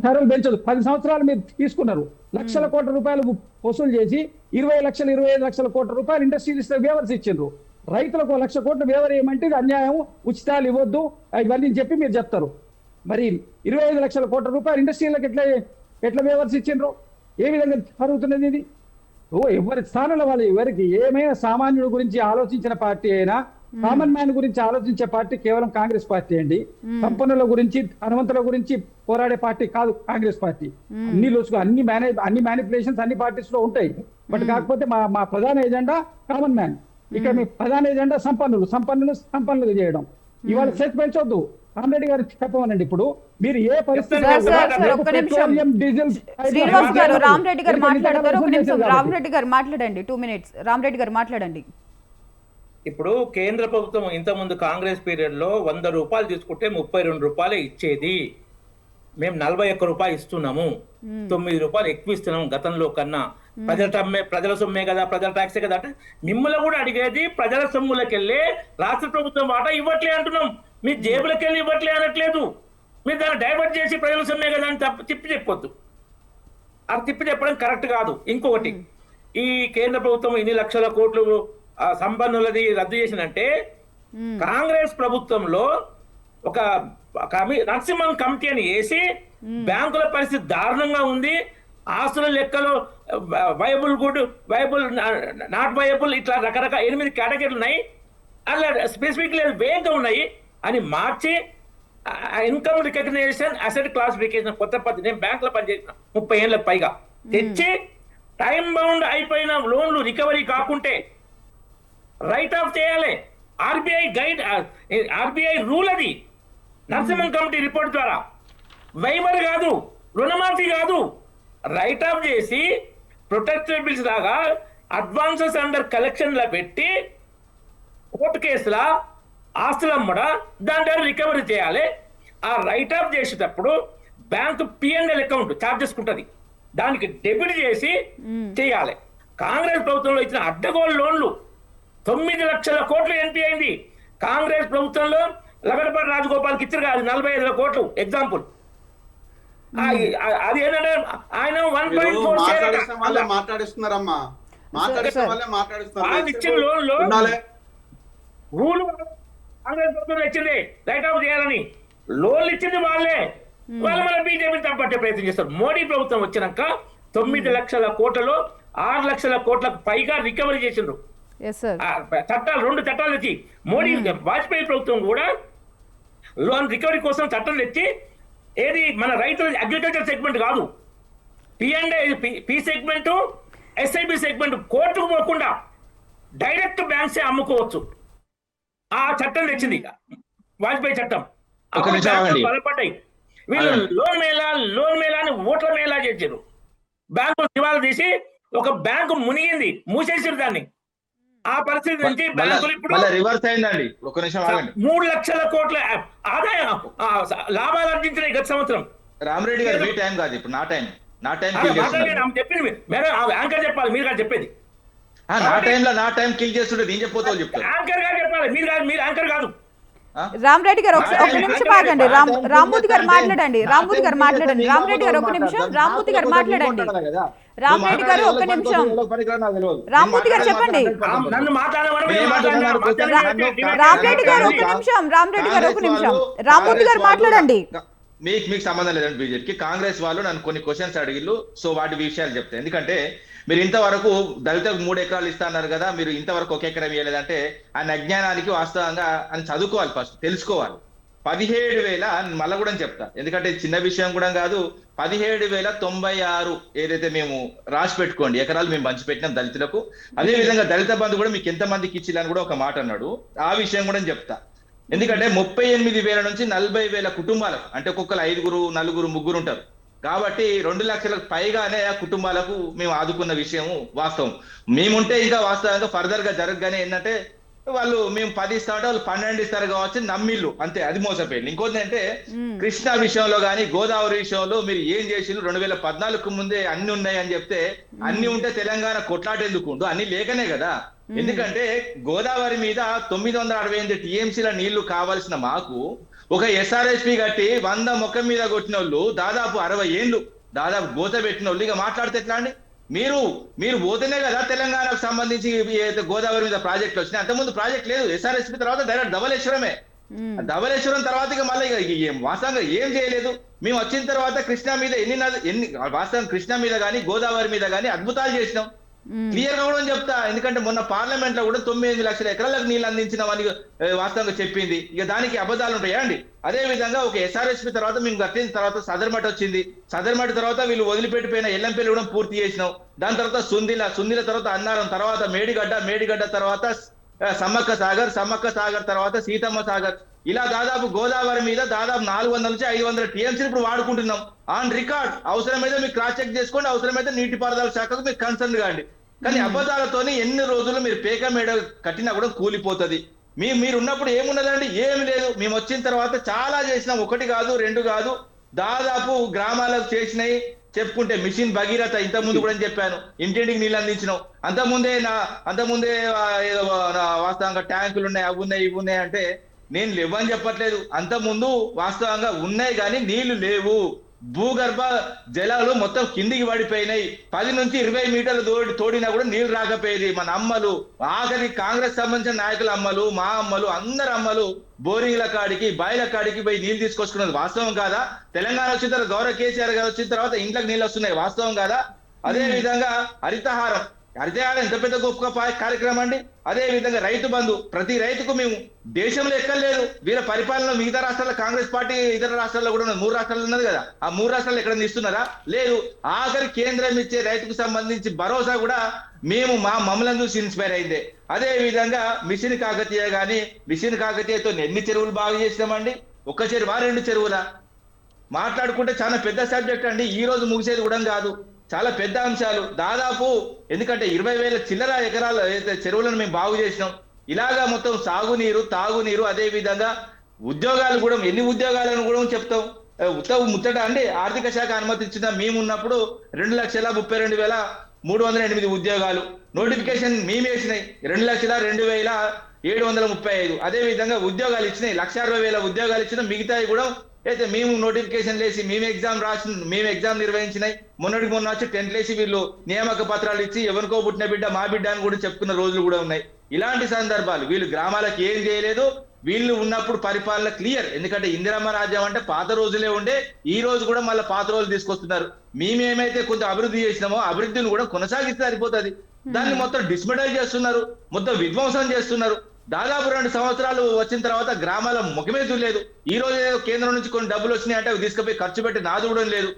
ధరలు పెంచొద్దు. 10 సంవత్సరాలు మీరు తీసుకున్నారు, లక్షల కోట్ల రూపాయలు వసూలు చేసి 20 లక్షలు 25 లక్షల కోట్ల రూపాయలు ఇండస్ట్రియలిస్ట్ వేవర్స్ ఇచ్చిండ్రు. రైతులకు 1 లక్ష కోట్లు వేవర్ ఏమంటే ఇది అన్యాయం, ఉచితాలు ఇవ్వద్దు ఇవన్నీ చెప్పి మీరు చెప్తారు. మరి 25 లక్షల కోట్ల రూపాయలు ఇండస్ట్రీలకు ఎట్లా వేవర్స్ ఇచ్చిండ్రు? ఏ విధంగా జరుగుతున్నది ఇది? ఎవరి స్థానంలో వాళ్ళు, ఎవరికి ఏమైనా సామాన్యుడి గురించి ఆలోచించిన పార్టీ అయినా, కామన్ మ్యాన్ గురించి ఆలోచించే పార్టీ కేవలం కాంగ్రెస్ పార్టీ అండి. సంపన్నుల గురించి, ధనవంతుల గురించి పోరాడే పార్టీ కాదు కాంగ్రెస్ పార్టీ. అన్ని మ్యానిపులేషన్స్ అన్ని పార్టీస్ లో ఉంటాయి. బట్ కాకపోతే మా ప్రధాన ఎజెండా కామన్ మ్యాన్. ఇక్కడ మీ ప్రధాన ఎజెండా సంపన్నులు చేయడం. ఇవాళ సెస్ పెంచొద్దు. రామరెడ్డి గారు చెప్పమనండి. ఇప్పుడు మీరు ఏ పరిస్థితి శ్రీనివాస్ గారు, రామరెడ్డి గారు మాట్లాడతారు. ఒక నిమిషం రామరెడ్డి గారు మాట్లాడండి. 2 minutes రామరెడ్డి గారు మాట్లాడండి. ఇప్పుడు కేంద్ర ప్రభుత్వం ఇంతకుముందు కాంగ్రెస్ పీరియడ్ లో 100 రూపాయలు తీసుకుంటే 32 రూపాయలే ఇచ్చేది. మేము 41 రూపాయలు ఇస్తున్నాము, 9 రూపాయలు ఎక్కువ ఇస్తున్నాము గతంలో కన్నా. ప్రజల సొమ్మే కదా, ప్రజల ట్యాక్సే కదా అంటే మిమ్మల్ని కూడా అడిగేది ప్రజల సొమ్ములకి వెళ్ళి రాష్ట్ర ప్రభుత్వం వాటా ఇవ్వట్లే అంటున్నాం. మీ జేబులకి వెళ్ళి ఇవ్వట్లే అనట్లేదు. మీరు దాన్ని డైవర్ట్ చేసి ప్రజల సొమ్మే కదా అని తిప్పి చెప్పొద్దు. అది తిప్పి చెప్పడం కరెక్ట్ కాదు. ఇంకొకటి, ఈ కేంద్ర ప్రభుత్వం ఇన్ని లక్షల కోట్లు సంపన్నులది రద్దు చేసినంటే కాంగ్రెస్ ప్రభుత్వంలో ఒక నరసింహన్ కమిటీ అని వేసి బ్యాంకుల పరిస్థితి దారుణంగా ఉంది, ఆస్తుల లెక్కలు viable good, viable not viable, ఇట్లా రకరకాల 8 కేటగిరీలు ఉన్నాయి, అలా స్పెసిఫిక్ వేగంగా ఉన్నాయి అని మార్చి ఇన్కమ్ రికగ్నైజేషన్, అసెట్ క్లాసిఫికేషన్ కొత్త పద్ధతి. నేను బ్యాంకులో పనిచేసిన 30 ఏళ్ళకి పైగా తెచ్చి టైం బౌండ్ అయిపోయిన లోన్లు రికవరీ కాకుంటే రైట్ ఆఫ్ చేయాలి. ఆర్బీఐ రూల్ అది. నరసింహన్ కమిటీ రిపోర్ట్ ద్వారా వైమర్ కాదు, రుణమాఫీ కాదు, రైట్ ఆఫ్ చేసి ప్రొటెక్టెడ్ బిల్స్ లాగా అడ్వాన్సెస్ అండర్ కలెక్షన్ లా పెట్టి కోర్టు కేసులా ఆస్తులు అమ్మడ దాని ద్వారా రికవరీ చేయాలి. ఆ రైట్ ఆఫ్ చేసేటప్పుడు బ్యాంకు P&L అకౌంట్ చార్జ్ చేసుకుంటుంది, దానికి డెబిట్ చేసి చేయాలి. కాంగ్రెస్ ప్రభుత్వంలో ఇచ్చిన అడ్డగోలు లోన్లు 9 లక్షల కోట్లు ఎన్పీ అయింది. కాంగ్రెస్ ప్రభుత్వంలో లగడపాటి రాజగోపాల్కి ఇచ్చారు కాదు 45 కోట్లు ఎగ్జాంపుల్. అది ఏంటంటే ఆయన 1.4 మాట్లాడిస్తున్నారమ్మా, ఇచ్చిన లోన్లో రూల్ కాంగ్రెస్ ప్రభుత్వం ఇచ్చింది రైట్ ఆఫ్ చేయాలని. లోన్లు ఇచ్చింది వాళ్ళే, వాళ్ళు మన బీజేపీ తప్పట్టే ప్రయత్నం చేస్తారు. మోడీ ప్రభుత్వం వచ్చినాక 9 లక్షల కోట్లలో 6 లక్షల కోట్లకు పైగా రికవరీ చేసిండ్రు. చట్టాలు 2 చట్టాలు తెచ్చి మోడీ వాజ్పేయి ప్రభుత్వం కూడా లోన్ రికవరీ కోసం చట్టం తెచ్చి, ఏది మన రైతుల అగ్రికల్చర్ సెగ్మెంట్ కాదు, పి సెగ్మెంట్, ఎస్ఐబి సెగ్మెంట్ కోర్టుకు పోకుండా డైరెక్ట్ బ్యాంక్సే అమ్ముకోవచ్చు. ఆ చట్టం తెచ్చింది వాజ్పేయి చట్టం. బలపడ్డాయి. వీళ్ళు లోన్ మేళా అని ఓట్ల మేళా చేశారు. బ్యాంకు దివాలా తీసి ఒక బ్యాంకు మునిగింది, మూసేసారు దాన్ని. ఆ పరిస్థితి నుంచి బ్యాంకులు ఇప్పుడు రివర్స్ అయిందండి. 3 లక్షల కోట్ల ఆదాయం లాభాలు ఆర్జించినాయి గత సంవత్సరం. రామరెడ్డి గారు మీ టైం కాదు ఇప్పుడు, నా టైం చెప్పింది మేడం, యాంకర్ చెప్పాలి, మీరు కాదు చెప్పేది. నా టైం కిల్ చేస్తుంటే నేను చెప్పొద్దు చెప్తాను. యాంకర్ గారు చెప్పాలి, మీరు యాంకర్ కాదు. రామరెడ్డి గారు ఒక నిమిషం ఆగండి. రామ్మూర్తి గారు మాట్లాడండి. రామ్మూర్తి గారు మాట్లాడండి. రామరెడ్డి గారు ఒక నిమిషం. రామ్మూర్తి గారు మాట్లాడండి. రామరెడ్డి గారు ఒక నిమిషం. రామ్మూర్తి గారు చెప్పండి. రామరెడ్డి గారు ఒక నిమిషం. రామరెడ్డి గారు ఒక నిమిషం. రామ్మూర్తి గారు మాట్లాడండి. మీకు సంబంధం లేదండి బీజేపీకి. కాంగ్రెస్ వాళ్ళు నన్ను కొన్ని క్వశ్చన్స్ అడిగిళ్ళు, సో వాటి విషయాలు చెప్తాయి. ఎందుకంటే మీరు ఇంతవరకు దళితులకు 3 ఎకరాలు ఇస్తా అన్నారు కదా, మీరు ఇంతవరకు 1 ఎకరం ఇవ్వలేదంటే ఆయన అజ్ఞానానికి వాస్తవంగా అని చదువుకోవాలి, ఫస్ట్ తెలుసుకోవాలి. 17,000 మళ్ళా కూడా చెప్తా, ఎందుకంటే చిన్న విషయం కూడా కాదు. 17,096 ఏదైతే మేము రాసి పెట్టుకోండి ఎకరాలు మేము పంచిపెట్టినాం దళితులకు. అదే విధంగా దళిత బంధు కూడా మీకు ఎంత మందికి ఇచ్చిల్లని కూడా ఒక మాట అన్నాడు. ఆ విషయం కూడా చెప్తా. ఎందుకంటే 38,000 నుంచి 40,000 కుటుంబాలకు, అంటే ఒక్కొక్కరు 5, 4, 3 ఉంటారు కాబట్టి 2 లక్షలకు పైగానే ఆ కుటుంబాలకు మేము ఆదుకున్న విషయం వాస్తవం. మేముంటే ఇంకా వాస్తవంగా ఫర్దర్ గా జరగగానే ఏంటంటే వాళ్ళు మేము 10 ఇస్తామంటే వాళ్ళు 12 ఇస్తారు కావచ్చు నమ్మిళ్ళు, అంతే. అది మోసపోయింది. ఇంకోటి అంటే కృష్ణా విషయంలో కానీ గోదావరి విషయంలో మీరు ఏం చేసిండ్రు? 2014 ముందే అన్ని ఉన్నాయి అని చెప్తే, అన్ని ఉంటే తెలంగాణ కొట్లాటేందుకు ఉండు? అన్ని లేకనే కదా. ఎందుకంటే గోదావరి మీద 968 టీఎంసీల నీళ్లు కావాల్సిన మాకు ఒక ఎస్ఆర్ఎస్పి కట్టి 100 మొక్క మీద కొట్టిన వాళ్ళు దాదాపు 60 ఏళ్ళు దాదాపు గోత పెట్టిన వాళ్ళు ఇక మాట్లాడితే ఎట్లా అండి? మీరు పోతేనే కదా తెలంగాణకు సంబంధించి గోదావరి మీద ప్రాజెక్టులు వచ్చినాయి. అంతకుముందు ప్రాజెక్ట్ లేదు. ఎస్ఆర్ఎస్పి తర్వాత డైరెక్ట్ ధవళేశ్వరమే. ధవళేశ్వరం తర్వాత ఇక మళ్ళీ వాస్తవంగా ఏం చేయలేదు. మేము వచ్చిన తర్వాత కృష్ణా మీద ఎన్ని వాస్తవం కృష్ణా మీద కానీ గోదావరి మీద కానీ అద్భుతాలు చేసినాం. క్లియర్ గా కూడా చెప్తా. ఎందుకంటే మొన్న పార్లమెంట్ లో కూడా 9 లక్షల ఎకరాలకు నీళ్ళు అందించినామని వాస్తవంగా చెప్పింది. ఇక దానికి అబద్ధాలు ఉంటాయా అండి? అదే విధంగా ఒక ఎస్ఆర్ఎస్పి తర్వాత మేము కట్టిన తర్వాత సదర్మట వచ్చింది. సదర్మట తర్వాత వీళ్ళు వదిలిపెట్టిపోయిన ఎల్లంపల్లి కూడా పూర్తి చేసినాం. దాని తర్వాత సుందిల తర్వాత అన్నారం, తర్వాత మేడిగడ్డ తర్వాత సమ్మక్క సాగర్ తర్వాత సీతమ్మ సాగర్, ఇలా దాదాపు గోదావరి మీద దాదాపు 400 నుంచి 500 టీఎంసీ ఇప్పుడు వాడుకుంటున్నాం ఆన్ రికార్డ్. అవసరమైతే మీరు క్రాస్ చెక్ చేసుకోండి, అవసరమైతే నీటిపారుదల శాఖకు మీరు కన్సర్న్ కాండి. కానీ అబద్ధాలతోని ఎన్ని రోజులు మీరు పేక మేడ కట్టినా కూడా కూలిపోతుంది. మీరు ఉన్నప్పుడు ఏమున్నదండి? ఏమి లేదు. మేము వచ్చిన తర్వాత చాలా చేసినాం. 1 కాదు 2 కాదు, దాదాపు గ్రామాలకు చేసినాయి. చెప్పుకుంటే మిషన్ భగీరథ ఇంతకుముందు కూడా చెప్పాను, ఇంటింటికి నీళ్ళు అందించినాం. అంతకుముందే వాస్తవంగా ట్యాంకులు ఉన్నాయి, అవి ఉన్నాయి, ఇవి ఉన్నాయి అంటే నేను లేవని చెప్పట్లేదు. అంతకుముందు వాస్తవంగా ఉన్నాయి కానీ నీళ్లు లేవు. భూగర్భ జలాలు మొత్తం కిందికి పడిపోయినాయి. 10 నుంచి 20 మీటర్లు తోడినా కూడా నీళ్లు రాకపోయేది. మన అమ్మలు, ఆఖరి కాంగ్రెస్ సంబంధించిన నాయకుల అమ్మలు, మా అమ్మలు, అందరు అమ్మలు బోరింగ్ల కాడికి బాయిల కాడికి పోయి నీళ్లు తీసుకొచ్చుకున్నది వాస్తవం కాదా? తెలంగాణ వచ్చిన తర్వాత గౌరవ కేసీఆర్ గారు వచ్చిన తర్వాత ఇంట్లోకి నీళ్ళు వస్తున్నాయి, వాస్తవం కాదా? అదే విధంగా హరితహారం ఎంత పెద్ద గొప్ప కార్యక్రమం అండి. అదే విధంగా రైతు బంధు, ప్రతి రైతుకు మేము దేశంలో ఎక్కర్లేదు. వీళ్ళ పరిపాలన మిగతా రాష్ట్రాల్లో కాంగ్రెస్ పార్టీ ఇతర రాష్ట్రాల్లో కూడా 3 రాష్ట్రాలు ఉన్నది కదా, ఆ 3 రాష్ట్రాలు ఎక్కడ ఇస్తున్నారా? లేదు. ఆఖరి కేంద్రం ఇచ్చే రైతుకు సంబంధించి భరోసా కూడా మేము మమ్మల్ని చూసి ఇన్స్పైర్ అయిందే. అదే విధంగా మిషన్ కాకతీయతో ఎన్ని చెరువులు బాగు చేసినామండి? 1 చెరువా 2 చెరువులా? మాట్లాడుకుంటే చాలా పెద్ద సబ్జెక్ట్ అండి. ఈ రోజు ముగిసేది కూడా కాదు, చాలా పెద్ద అంశాలు. దాదాపు ఎందుకంటే 20,000 చిల్లర ఎకరాల చెరువులను మేము బాగు చేసినాం. ఇలాగా మొత్తం సాగునీరు, తాగునీరు, అదే విధంగా ఉద్యోగాలు కూడా ఎన్ని ఉద్యోగాలను కూడా చెప్తాం. ముచ్చట అండి. ఆర్థిక శాఖ అనుమతించిన మేమున్నప్పుడు 2,32,308 ఉద్యోగాలు నోటిఫికేషన్ మేము వేసినాయి. 2,02,735. అదే విధంగా ఉద్యోగాలు ఇచ్చినాయి. 1,60,000 ఉద్యోగాలు ఇచ్చిన మిగతాయి కూడా అయితే మేము నోటిఫికేషన్ లేసి మేము ఎగ్జామ్ నిర్వహించినాయి. మొన్న వచ్చి టెంట్ లేసి వీళ్ళు నియామక పత్రాలు ఇచ్చి ఎవరికో పుట్టిన బిడ్డ మా బిడ్డ అని కూడా చెప్పుకున్న రోజులు కూడా ఉన్నాయి. ఇలాంటి సందర్భాలు వీళ్ళు గ్రామాలకు ఏం చేయలేదు. వీళ్ళు ఉన్నప్పుడు పరిపాలన క్లియర్. ఎందుకంటే ఇందిరమ్మ రాజ్యం అంటే పాత రోజులే ఉండే, ఈ రోజు కూడా మళ్ళీ పాత రోజులు తీసుకొస్తున్నారు. మేమేమైతే కొంత అభివృద్ధి చేసినామో అభివృద్ధిని కూడా కొనసాగిస్తే సరిపోతుంది. దాన్ని మొత్తం డిస్మెటైజ్ చేస్తున్నారు, మొత్తం విధ్వంసం చేస్తున్నారు. దాదాపు 2 సంవత్సరాలు వచ్చిన తర్వాత గ్రామాల ముఖమే చూడలేదు. ఈ రోజు కేంద్రం నుంచి కొన్ని డబ్బులు వచ్చినాయి అంటే అవి తీసుకుపోయి ఖర్చు పెట్టి నాదుకోవడం లేదు.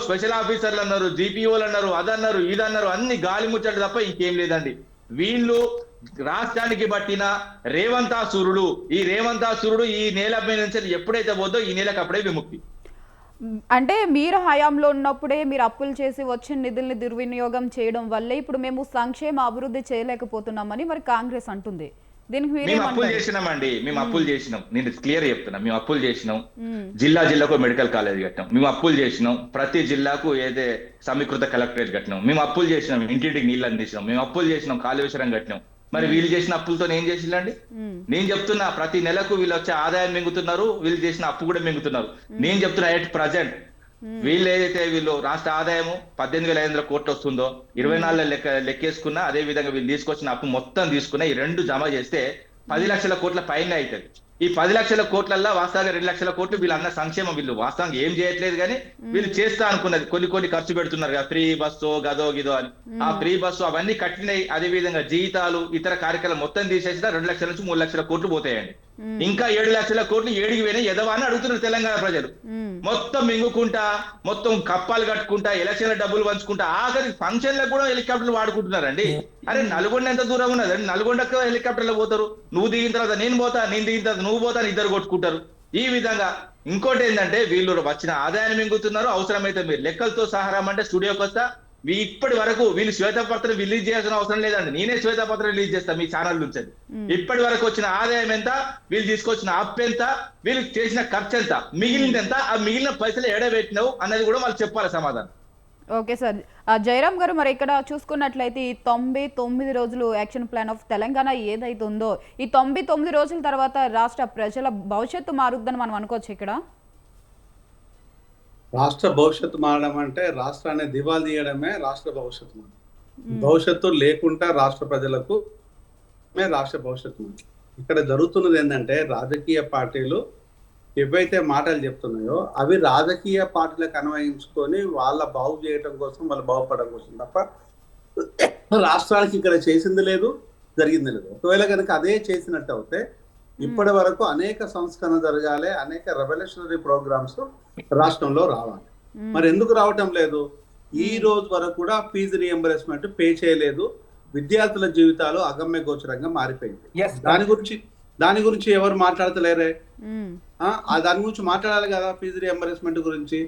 స్పెషల్ ఆఫీసర్లు అన్నారు, జీపీఓలు అన్నారు, అదన్నారు, ఇదన్నారు, అన్ని గాలి ముచ్చట తప్ప ఇంకేం లేదండి. వీళ్ళు రాష్ట్రానికి పట్టిన రేవంతాసురుడు. ఈ రేవంతాసురుడు ఈ నేల మీద నుంచి ఎప్పుడైతే పోద్దో ఈ నేలకు అప్పుడే విముక్తి. అంటే మీరు హయాంలో ఉన్నప్పుడే మీరు అప్పులు చేసి వచ్చిన నిధుల్ని దుర్వినియోగం చేయడం వల్లే ఇప్పుడు మేము సంక్షేమ అభివృద్ధి చేయలేకపోతున్నామని మరి కాంగ్రెస్ అంటుంది. దీనికి మేము అప్పులు చేసినామండి. మేము అప్పులు చేసినాం. నేను క్లియర్ చెప్తున్నా. మేము అప్పులు చేసినాం. జిల్లాకు మెడికల్ కాలేజ్ కట్టినాం. మేము అప్పులు చేసినాం. ప్రతి జిల్లాకు ఏదే సమీకృత కలెక్టరేట్ కట్టినాం. మేము అప్పులు చేసినాం. ఇంటింటికి నీళ్ళు అందించినాం. మేము అప్పులు చేసినాం. కాళేశ్వరం కట్టినాం. మరి వీళ్ళు చేసిన అప్పులతో ఏం చేసిందండి? నేను చెప్తున్నా, ప్రతి నెలకు వీళ్ళు వచ్చే ఆదాయం మింగుతున్నారు, వీళ్ళు చేసిన అప్పు కూడా మింగుతున్నారు. నేను చెప్తున్నా ఎట్ ప్రజెంట్ వీళ్ళు ఏదైతే వీళ్ళు రాష్ట్ర ఆదాయము 18,500 కోట్లు వస్తుందో 24 లెక్కేసుకున్నా, అదే విధంగా వీళ్ళు తీసుకొచ్చిన అప్పు మొత్తం తీసుకున్నా ఈ 2 జమ చేస్తే 10 లక్షల కోట్ల పైన అవుతుంది. ఈ 10 లక్షల కోట్లల్లో వాస్తవంగా 2 లక్షల కోట్లు వీళ్ళు అన్న సంక్షేమం వీళ్ళు వాస్తవంగా ఏం చేయట్లేదు. కానీ వీళ్ళు చేస్తా అనుకున్నది కొన్ని ఖర్చు పెడుతున్నారు కదా, ఫ్రీ బస్సు గదో గిదో అని. ఆ ఫ్రీ బస్సు అవన్నీ కట్టినాయి. అదే విధంగా జీతాలు ఇతర కార్యక్రమాలు మొత్తం తీసేసినా 2 లక్షల నుంచి 3 లక్షల కోట్లు పోతాయండి. ఇంకా 7 లక్షల కోట్లు ఏడికి పోయినా ఎదవా అని అడుగుతున్నారు తెలంగాణ ప్రజలు. మొత్తం మింగుకుంటా, మొత్తం కప్పాలు కట్టుకుంటా, ఎలక్షన్ల డబ్బులు పంచుకుంటా, ఆఖరి ఫంక్షన్లకు కూడా హెలికాప్టర్లు వాడుకుంటున్నారండి. అరే నల్గొండ ఎంత దూరం ఉన్నదండి? నల్గొండకు హెలికాప్టర్లో పోతారు. నువ్వు దిగిన తర్వాత నేను పోతా, నేను దిగిన తర్వాత నువ్వు పోతా, ఇద్దరు కొట్టుకుంటారు. ఈ విధంగా ఇంకోటి ఏంటంటే వీళ్ళు వచ్చిన ఆదాయాన్ని మింగుతున్నారు. అవసరమైతే మీరు లెక్కలతో సహారామంటే స్టూడియోకి వస్తా, ఇప్పటి వరకు వీళ్ళు శ్వేతపత్రం రిలీజ్ చేయాల్సిన అవసరం లేదండి. నేనే శ్వేతపత్రం రిలీజ్ చేస్తా మీ ఛానల్ నుంచి. ఇప్పటి వరకు వచ్చిన ఆదాయం ఎంత, వీళ్ళు తీసుకొచ్చిన అప్పు ఎంత, వీళ్ళు చేసిన ఖర్చు ఎంత, మిగిలింది ఎంత, ఆ మిగిలిన పైసలు ఎడబెట్టినావు అన్నది కూడా వాళ్ళు చెప్పాలి సమాధానం. Okay sir. జయరామ్ గారు, మరి ఇక్కడ చూసుకున్నట్లయితే ఈ 99 రోజులు యాక్షన్ ప్లాన్ ఆఫ్ తెలంగాణ ఏదైతే ఉందో, ఈ 99 రోజుల తర్వాత రాష్ట్ర ప్రజల భవిష్యత్తు మారుద్దని మనం అనుకోవచ్చు ఇక్కడ? రాష్ట్ర భవిష్యత్తు మారడం అంటే రాష్ట్రాన్ని దివాళా తీయడమే రాష్ట్ర భవిష్యత్తు. భవిష్యత్తు లేకుండా రాష్ట్ర ప్రజలకు రాష్ట్ర భవిష్యత్తు. ఇక్కడ జరుగుతున్నది ఏంటంటే రాజకీయ పార్టీలు ఏవైతే మాటలు చెప్తున్నాయో అవి రాజకీయ పార్టీలకు అన్వయించుకొని వాళ్ళ బాగు చేయడం కోసం, వాళ్ళు బాగుపడడం కోసం తప్ప రాష్ట్రానికి ఇక్కడ చేసింది లేదు, జరిగింది లేదు. ఒకవేళ కనుక అదే చేసినట్టు అయితే ఇప్పటి వరకు అనేక సంస్కరణ జరగాలి, అనేక రెవల్యూషనరీ ప్రోగ్రామ్స్ రాష్ట్రంలో రావాలి. మరి ఎందుకు రావటం లేదు? ఈ రోజు వరకు కూడా ఫీజు రియంబర్స్మెంట్ పే చేయలేదు. విద్యార్థుల జీవితాలు అగమ్య గోచరంగా మారిపోయింది. దాని గురించి ఎవరు మాట్లాడతలేరే? దాని గురించి మాట్లాడాలి కదా, ఫీజు రియంబర్స్మెంట్ గురించి.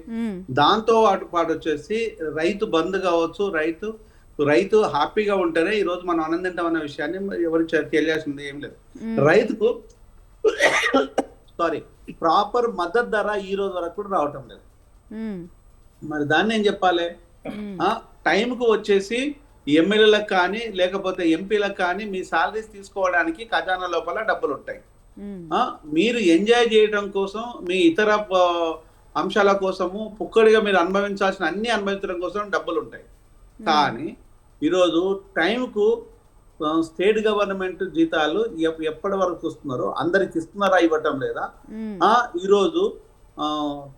దాంతో పాటు వచ్చేసి రైతు బంద్ కావచ్చు, రైతు హ్యాపీగా ఉంటేనే ఈ రోజు మనం ఆనందింటాం అన్న విషయాన్ని ఎవరికి తెలియాల్సింది ఏం లేదు. రైతుకు ప్రాపర్ మద్దతు ధర ఈ రోజు వరకు కూడా రావటం లేదు. మరి దాన్ని ఏం చెప్పాలి? టైంకు వచ్చేసి ఎమ్మెల్యేలకు కానీ లేకపోతే ఎంపీలకు కానీ మీ సాలరీస్ తీసుకోవడానికి ఖజానా లోపల డబ్బులు ఉంటాయి. మీరు ఎంజాయ్ చేయడం కోసం, మీ ఇతర అంశాల కోసము పుక్కడిగా మీరు అనుభవించాల్సిన అన్ని అనుభవించడం కోసం డబ్బులు ఉంటాయి. కానీ ఈరోజు టైంకు స్టేట్ గవర్నమెంట్ జీతాలు ఎప్పటి వరకు ఇస్తున్నారో అందరికి ఇస్తున్నారా, ఇవ్వటం లేదా? ఈరోజు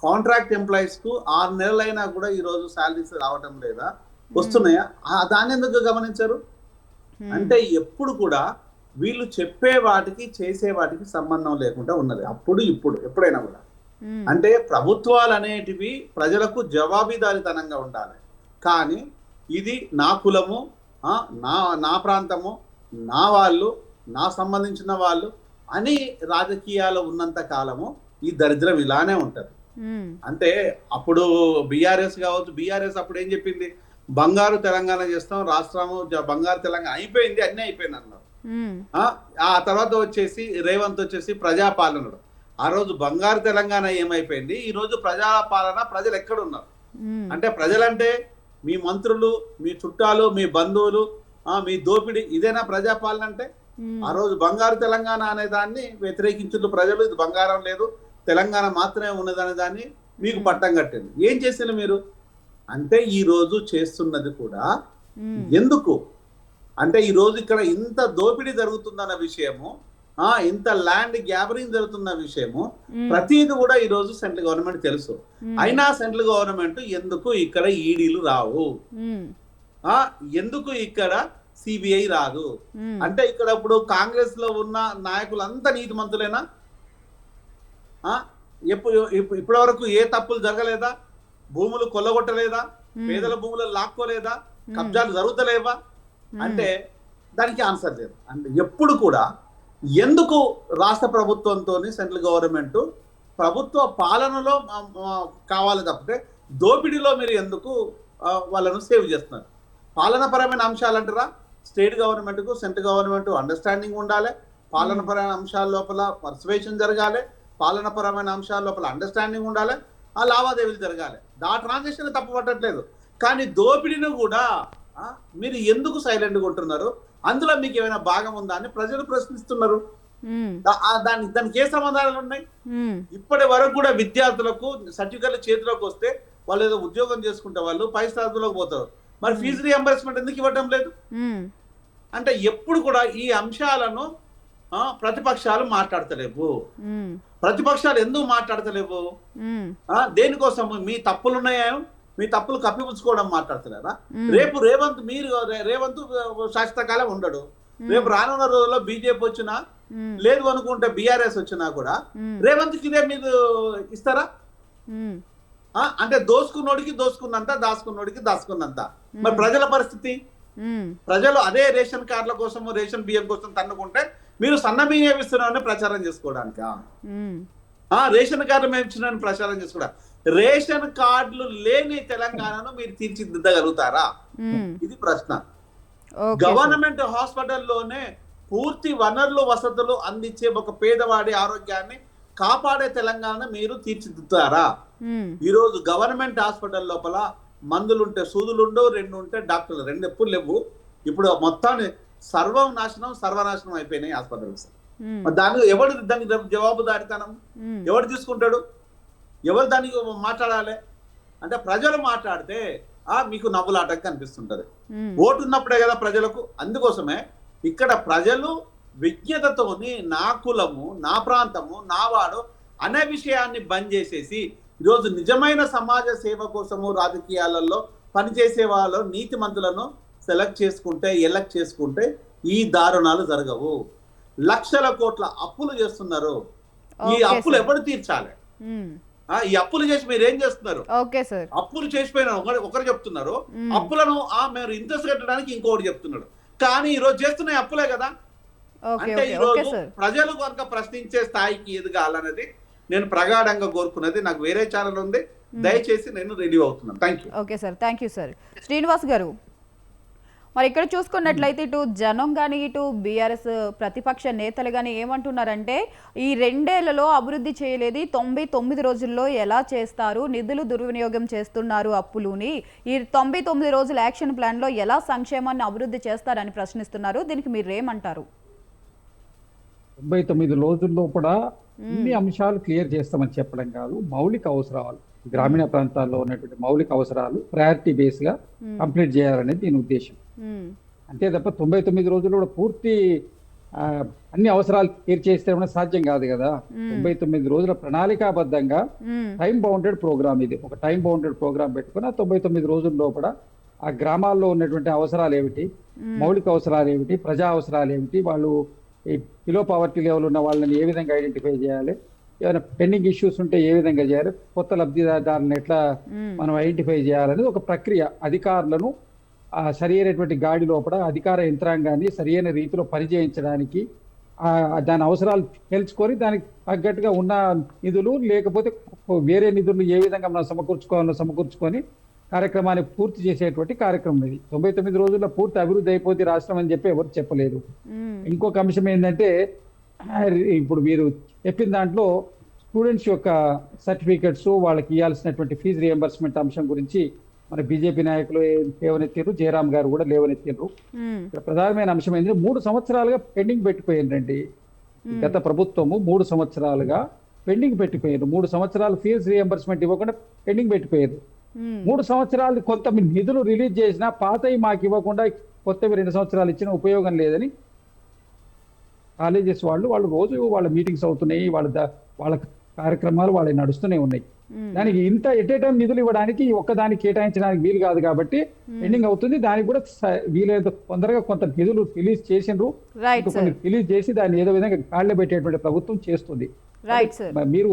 కాంట్రాక్ట్ ఎంప్లాయీస్ కు 6 నెలలైనా కూడా ఈరోజు శాలరీస్ రావటం లేదా, వస్తున్నాయా? దాన్ని ఎందుకు గమనించరు? అంటే ఎప్పుడు కూడా వీళ్ళు చెప్పే వాటికి చేసే వాటికి సంబంధం లేకుండా ఉన్నది. అప్పుడు ఇప్పుడు ఎప్పుడైనా కూడా అంటే ప్రభుత్వాలు అనేటివి ప్రజలకు జవాబుదారీతనంగా ఉండాలి. కానీ ఇది నా కులము, నా ప్రాంతము, నా వాళ్ళు, నా సంబంధించిన వాళ్ళు అని రాజకీయాలు ఉన్నంత కాలము ఈ దరిద్రం ఇలానే ఉంటది. అంటే అప్పుడు బీఆర్ఎస్ కావచ్చు, బీఆర్ఎస్ అప్పుడు ఏం చెప్పింది? బంగారు తెలంగాణ చేస్తాం, రాష్ట్రము బంగారు తెలంగాణ అయిపోయింది, అన్నీ అయిపోయింది అన్నారు. ఆ తర్వాత వచ్చేసి రేవంత్ వచ్చేసి ప్రజాపాలనడు. ఆ రోజు బంగారు తెలంగాణ ఏమైపోయింది, ఈ రోజు ప్రజాపాలన. ప్రజలు ఎక్కడున్నారు అంటే, ప్రజలంటే మీ మంత్రులు, మీ చుట్టాలు, మీ బంధువులు, మీ దోపిడి, ఇదేనా ప్రజాపాలన అంటే? ఆ రోజు బంగారు తెలంగాణ అనే దాన్ని వ్యతిరేకించుండ్రు ప్రజలు. ఇది బంగారం లేదు, తెలంగాణ మాత్రమే ఉన్నదనే దాన్ని మీకు పట్టం కట్టింది. ఏం చేసిన మీరు అంటే, ఈ రోజు చేస్తున్నది కూడా ఎందుకు అంటే, ఈ రోజు ఇక్కడ ఇంత దోపిడీ జరుగుతుందన్న విషయము, ఇంత ల్యాండ్ గ్యాబరింగ్ జరుగుతున్న విషయము ప్రతిది కూడా ఈ రోజు సెంట్రల్ గవర్నమెంట్ తెలుసు. అయినా సెంట్రల్ గవర్నమెంట్ ఎందుకు ఇక్కడ ఈడీలు రావు, ఎందుకు ఇక్కడ సిబిఐ రాదు అంటే, ఇక్కడ ఇప్పుడు కాంగ్రెస్ లో ఉన్న నాయకులంతా నీతిమంతులేనా? ఇప్పటి వరకు ఏ తప్పులు జరగలేదా? భూములు కొల్లగొట్టలేదా? పేదల భూములు లాక్కోలేదా? కబ్జాలు జరుగుతలేవా? అంటే దానికి ఆన్సర్ లేదు. అంటే ఎప్పుడు కూడా ఎందుకు రాష్ట్ర ప్రభుత్వంతో సెంట్రల్ గవర్నమెంట్ ప్రభుత్వ పాలనలో కావాలి తప్పితే దోపిడీలో మీరు ఎందుకు వాళ్ళను సేవ్ చేస్తున్నారు? పాలనపరమైన అంశాలు అంటారా? స్టేట్ గవర్నమెంట్కు సెంట్రల్ గవర్నమెంట్ అండర్స్టాండింగ్ ఉండాలి. పాలనపరమైన అంశాల లోపల పర్సువేషన్ జరగాలి. పాలనపరమైన అంశాల లోపల అండర్స్టాండింగ్ ఉండాలి. ఆ లావాదేవీలు జరగాలి. ఆ ట్రాన్సాక్షన్ తప్పు పట్టట్లేదు. కానీ దోపిడీని కూడా మీరు ఎందుకు సైలెంట్గా ఉంటున్నారు? అందులో మీకు ఏమైనా భాగం ఉందా అని ప్రజలు ప్రశ్నిస్తున్నారు. దానికి ఏ సమాధానాలు ఉన్నాయి? ఇప్పటి వరకు కూడా విద్యార్థులకు సర్టిఫికెట్లు చేతిలోకి వస్తే వాళ్ళు ఏదో ఉద్యోగం చేసుకుంటే వాళ్ళు పై స్థాయిలోకి పోతారు. మరి ఫీజు రియంబర్స్మెంట్ ఎందుకు ఇవ్వటం లేదు? అంటే ఎప్పుడు కూడా ఈ అంశాలను ప్రతిపక్షాలు మాట్లాడతలేవు. ప్రతిపక్షాలు ఎందుకు మాట్లాడతలేవు? దేనికోసం? మీ తప్పులు ఉన్నాయో మీ తప్పులు కప్పిపుచ్చుకోవడం మాట్లాడతలేరా? రేపు రేవంత్ శాశ్వతకాలం ఉండడు. రేపు రానున్న రోజుల్లో బీజేపీ వచ్చినా లేదు అనుకుంటే బీఆర్ఎస్ వచ్చినా కూడా రేవంత్ కి ఇదే మీరు ఇస్తారా? అంటే దోసుకున్నోడికి దోసుకున్నంత, దాచుకున్నోడికి దాచుకున్నంత. మరి ప్రజల పరిస్థితి, ప్రజలు అదే రేషన్ కార్డుల కోసము రేషన్ బియ్యం కోసం తన్నుకుంటే మీరు సన్న బియ్యం ఇస్తున్నారని ప్రచారం చేసుకోవడానికి, రేషన్ కార్డులు మేము ఇచ్చినారని ప్రచారం చేసుకోవడానికి. రేషన్ కార్డులు లేని తెలంగాణను మీరు తీర్చిదిద్దగలుగుతారా? ఇది ప్రశ్న. గవర్నమెంట్ హాస్పిటల్లోనే పూర్తి వనరులు వసతులు అందించే ఒక పేదవాడి ఆరోగ్యాన్ని కాపాడే తెలంగాణ మీరు తీర్చిదిద్దుతారా? ఈరోజు గవర్నమెంట్ హాస్పిటల్ లోపల మందులుంటే సూదులుండో, 2 ఉంటే డాక్టర్లు 2 ఎప్పుడు లేవు. ఇప్పుడు మొత్తాన్ని సర్వనాశనం అయిపోయినాయి హాస్పిటల్స్. దానికి జవాబుదారితనం ఎవరు తీసుకుంటాడు? ఎవరు దానికి మాట్లాడాలి? అంటే ప్రజలు మాట్లాడితే మీకు నవ్వులాటం కనిపిస్తుంటది. ఓటు ఉన్నప్పుడే కదా ప్రజలకు. అందుకోసమే ఇక్కడ ప్రజలు విజ్ఞతతోని నా కులము, నా ప్రాంతము, నా వాడు అనే విషయాన్ని బంద్ చేసేసి ఈరోజు నిజమైన సమాజ సేవ కోసము రాజకీయాలలో పనిచేసే వాళ్ళు నీతిమంతులను ఎలక్ట్ చేసుకుంటే ఈ దారుణాలు జరగవు. లక్షల కోట్ల అప్పులు చేస్తున్నారు. ఈ అప్పులు ఎవరు తీర్చాలి? ఈ అప్పులు చేసి మీరు ఏం చేస్తున్నారు? అప్పులు చేసిపోయిన ఒకరు చెప్తున్నారు, అప్పులను మీరు ఇంట్రెస్ట్ కట్టడానికి ఇంకొకటి చెప్తున్నాడు. కానీ ఈ రోజు చేస్తున్న అప్పులే కదా. అంటే ఈ రోజు ప్రజలు కనుక ప్రశ్నించే స్థాయికి ఎదగాలనేది నేను ప్రగాఢంగా కోరుకున్నది. నాకు వేరే ఛానల్ ఉంది, దయచేసి నేను రెడీ అవుతున్నాను. Thank you sir. శ్రీనివాస్ గారు, మరి ఇక్కడ చూసుకున్నట్లయితే ఇటు జనం కానీ ఇటు బీఆర్ఎస్ ప్రతిపక్ష నేతలు కానీ ఏమంటున్నారంటే ఈ 2 ఏళ్లలో అభివృద్ధి చేయలేదు, 99 రోజుల్లో ఎలా చేస్తారు, నిధులు దుర్వినియోగం చేస్తున్నారు అప్పులుని, ఈ 99 రోజుల యాక్షన్ ప్లాన్లో ఎలా సంక్షేమాన్ని అభివృద్ధి చేస్తారని ప్రశ్నిస్తున్నారు. దీనికి మీరు ఏమంటారు? 99 రోజుల్లో కూడా ఇన్ని అంశాలు క్లియర్ చేస్తామని చెప్పడం కాదు, మౌలిక అవసరాలు, గ్రామీణ ప్రాంతాల్లో ఉన్నటువంటి మౌలిక అవసరాలు ప్రయారిటీ బేస్ గా కంప్లీట్ చేయాలనేది దీని ఉద్దేశం. అంతే తప్ప 99 రోజులు కూడా పూర్తి అన్ని అవసరాలు తీర్చేస్తే సాధ్యం కాదు కదా. 99 రోజుల ప్రణాళికాబద్ధంగా టైం బౌండెడ్ ప్రోగ్రామ్, ఇది ఒక టైం బౌండెడ్ ప్రోగ్రామ్ పెట్టుకుని 99 రోజుల్లో కూడా ఆ గ్రామాల్లో ఉన్నటువంటి అవసరాలు ఏమిటి, మౌలిక అవసరాలు ఏమిటి, ప్రజా అవసరాలు ఏమిటి, వాళ్ళు ఈ బిలో పవర్టీ లెవెల్ ఉన్న వాళ్ళని ఏ విధంగా ఐడెంటిఫై చేయాలి, ఏమైనా పెండింగ్ ఇష్యూస్ ఉంటే ఏ విధంగా చేయాలి, కొత్త లబ్ధిదారులను ఎట్లా మనం ఐడెంటిఫై చేయాలనేది ఒక ప్రక్రియ. అధికారులను సరి అయినటువంటి గాడి లోపల అధికార యంత్రాంగాన్ని సరి అయిన రీతిలో పనిచేయించడానికి, దాని అవసరాలు తెలుసుకొని దానికి తగ్గట్టుగా ఉన్న నిధులు లేకపోతే వేరే నిధులు ఏ విధంగా మనం సమకూర్చుకొని కార్యక్రమాన్ని పూర్తి చేసేటువంటి కార్యక్రమం ఇది. 99 రోజుల్లో పూర్తి అభివృద్ధి అయిపోతే రాష్ట్రం అని చెప్పి ఎవరు చెప్పలేదు. ఇంకొక అంశం ఏంటంటే, ఇప్పుడు మీరు చెప్పిన దాంట్లో స్టూడెంట్స్ యొక్క సర్టిఫికెట్స్, వాళ్ళకి ఇవ్వాల్సినటువంటి ఫీజు రియంబర్స్మెంట్ అంశం గురించి మన బీజేపీ నాయకులు లేవనెత్తారు, జయరాం గారు కూడా లేవనెత్తారు. ఇక్కడ ప్రధానమైన అంశం ఏంటంటే 3 సంవత్సరాలుగా పెండింగ్ పెట్టిపోయిందండి. గత ప్రభుత్వము 3 సంవత్సరాలుగా పెండింగ్ పెట్టిపోయారు. 3 సంవత్సరాలు ఫీజు రియంబర్స్మెంట్ ఇవ్వకుండా పెండింగ్ పెట్టిపోయారు. 3 సంవత్సరాలు కొంత నిధులు రిలీజ్ చేసినా పాతవి మాకు ఇవ్వకుండా కొత్తవి 2 సంవత్సరాలు ఇచ్చిన ఉపయోగం లేదని కాలేజెస్ వాళ్ళు రోజు వాళ్ళ మీటింగ్స్ అవుతున్నాయి, వాళ్ళ కార్యక్రమాలు వాళ్ళకి నడుస్తూనే ఉన్నాయి. దానికి ఇంత ఎట్ ఏ టైం నిధులు ఇవ్వడానికి ఒక్కదానికి కేటాయించడానికి వీలు కాదు కాబట్టి పెండింగ్ అవుతుంది. దానికి కూడా వీలైనంత తొందరగా కొంత నిధులు రిలీజ్ చేసిండ్రు, కొన్ని రిలీజ్ చేసి దాన్ని ఏదో విధంగా కాళ్ళ పెట్టేటువంటి ప్రభుత్వం చేస్తుంది. మీరు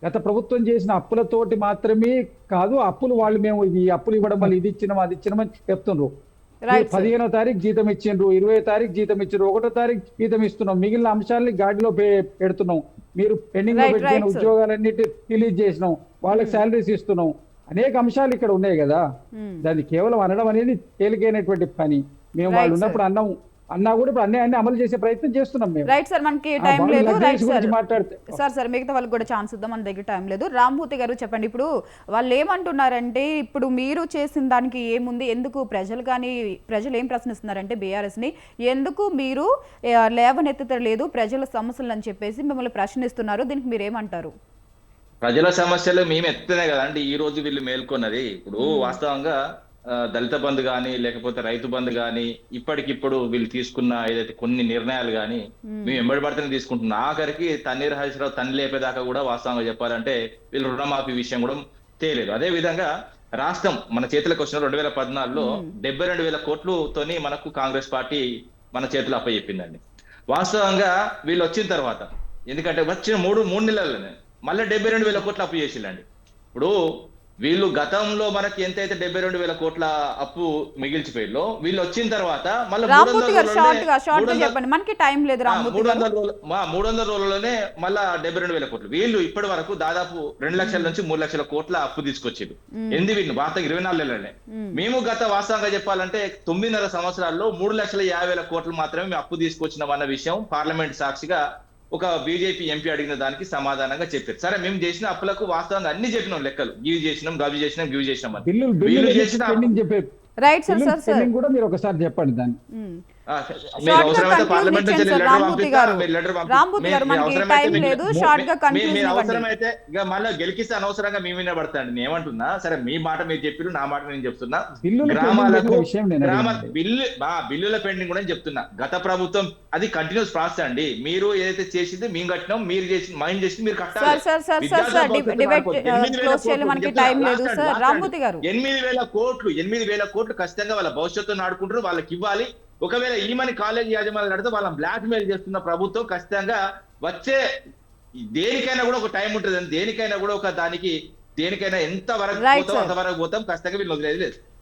గత ప్రభుత్వం చేసిన అప్పులతోటి మాత్రమే కాదు, అప్పులు వాళ్ళు మేము ఈ అప్పులు ఇవ్వడం వల్ల ఇది ఇచ్చినాం అది ఇచ్చినామని చెప్తుండ్రు. 15వ తారీఖు జీతం ఇచ్చిండ్రు, 20వ తారీఖు జీతం ఇచ్చిండ్రు, 1వ తారీఖు జీతం ఇస్తున్నాం, మిగిలిన అంశాలని గాడిలో పెడుతున్నాం. మీరు పెండింగ్ లో పెట్టిన ఉద్యోగాలన్నిటి రిలీజ్ చేసినాం, వాళ్ళకి శాలరీస్ ఇస్తున్నాం. అనేక అంశాలు ఇక్కడ ఉన్నాయి కదా. దాన్ని కేవలం అనడం అనేది తేలికైనటువంటి పని. మేము వాళ్ళు ఉన్నప్పుడు అన్నా కూడా ఇప్పుడు అన్ని అమలు చేసే ప్రయత్నం చేస్తున్నాం మేము. రైట్ సార్, మనకి టైం లేదు. రైట్ సార్ మిగతా వాళ్ళకి కూడా ఛాన్స్ ఇద్దాం, మన దగ్గర టైం లేదు. రామ్మూర్తి గారు చెప్పండి, ఇప్పుడు వాళ్ళు ఏమంటున్నారంటే ఇప్పుడు మీరు చేసిన దానికి ఏముంది, ఎందుకు ప్రజలు ఏం ప్రశ్నిస్తున్నారంటే బీఆర్ఎస్ ని ఎందుకు మీరు లేవనెత్తలేదు ప్రజల సమస్యలు అని చెప్పేసి మిమ్మల్ని ప్రశ్నిస్తున్నారు. దీనికి మీరు ఏమంటారు? ప్రజల సమస్యలు మేము ఎత్తునే కదండి ఈ రోజు వీళ్ళు మేల్కొన్నది. ఇప్పుడు వాస్తవంగా దళిత బంధు కానీ లేకపోతే రైతు బంధు కానీ ఇప్పటికిప్పుడు వీళ్ళు తీసుకున్న ఏదైతే కొన్ని నిర్ణయాలు కానీ మేము ఎంబడి పడితేనే తీసుకుంటున్నాం. ఆఖరికి తన్నీర్ హరీశ్రావు తన్ని లేపేదాకా కూడా వాస్తవంగా చెప్పాలంటే వీళ్ళు రుణమాఫీ విషయం కూడా తేలేదు. అదే విధంగా రాష్ట్రం మన చేతులకు వచ్చిన 2014లో 72,000 కోట్లతోని మనకు కాంగ్రెస్ పార్టీ మన చేతులు అప్పచెప్పిందండి. వాస్తవంగా వీళ్ళు వచ్చిన తర్వాత, ఎందుకంటే వచ్చిన మూడు నెలలనే మళ్ళీ 72,000 కోట్ల అప్పు చేసిల్లండి. ఇప్పుడు వీళ్ళు గతంలో మనకి ఎంతైతే 72,000 కోట్ల అప్పు మిగిల్చిపోయిల్లో, వీళ్ళు వచ్చిన తర్వాత మళ్ళీ రామ్మూర్తి గారు షార్ట్ గా చెప్పండి, మనకి టైం లేదు. రామ్మూర్తి గారు 300 రోజుల్లోనే మళ్ళా 72,000 కోట్లు. వీళ్ళు ఇప్పటి వరకు దాదాపు 2 లక్షల నుంచి 3 లక్షల కోట్ల అప్పు తీసుకొచ్చిండు. ఎందు వీళ్ళు వాస్తవం 24 నెలలనే. మేము గత వాస్తవంగా చెప్పాలంటే 9.5 సంవత్సరాల్లో 3,50,000 కోట్లు మాత్రమే మేము అప్పు తీసుకొచ్చినాం అన్న విషయం పార్లమెంట్ సాక్షిగా ఒక బీజేపీ ఎంపీ అడిగిన దానికి సమాధానంగా చెప్పారు. సరే, మేము చేసిన అప్పులకు వాస్తవంగా అన్ని చెప్పినాం లెక్కలు, గివి చేసినాం, గవి చేసినాం, గివి చేసినాం అని. వీళ్ళు చేసిన చెప్పే రైట్ సార్. సార్ సార్ కూడా మీరు ఒకసారి చెప్పండి దాన్ని. మీరు అవసరమైతే పార్లమెంట్ నుంచి లెటర్ రామ్మూర్తి గారు మనకి టైం లేదు, షార్ట్ గా మీరు కన్క్లూజన్ అవసరమైతే ఇక మళ్ళీ గెలికిస్తే అనవసరంగా మీ మీద పడతాండి. నేను ఏమంటున్నా, సరే మీ మాట మీరు చెప్పారు, నా మాట నేను చెప్తున్నా. గ్రామాలకు బిల్లుల పెండింగ్ కూడా చెప్తున్నా. గత ప్రభుత్వం అది కంటిన్యూస్ ప్రాసెస్ అండి. మీరు ఏదైతే చేసింది మేము కట్టినాం, మీరు చేసింది మైండ్ చేసింది మీరు కట్టాలి. సార్ డిబేట్ క్లోజ్ చేయాలి, మనకి టైం లేదు సార్. రామ్మూర్తి గారు 8,000 కోట్లు ఖచ్చితంగా వాళ్ళ భవిష్యత్తును ఆడుకుంటారు, వాళ్ళకి ఇవ్వాలి. ఒకవేళ ఈమని కాలేజ్ యాజమాన్యాలు నడితే వాళ్ళని బ్లాక్ మెయిల్ చేస్తున్న ప్రభుత్వం ఖచ్చితంగా వచ్చే దేనికైనా కూడా ఒక టైం ఉంటుంది. దేనికైనా కూడా ఒక దానికి దేనికైనా ఎంత వరకు పోతాం అంతవరకు పోతాం. ఖచ్చితంగా వీళ్ళు వదిలేదు లేదు.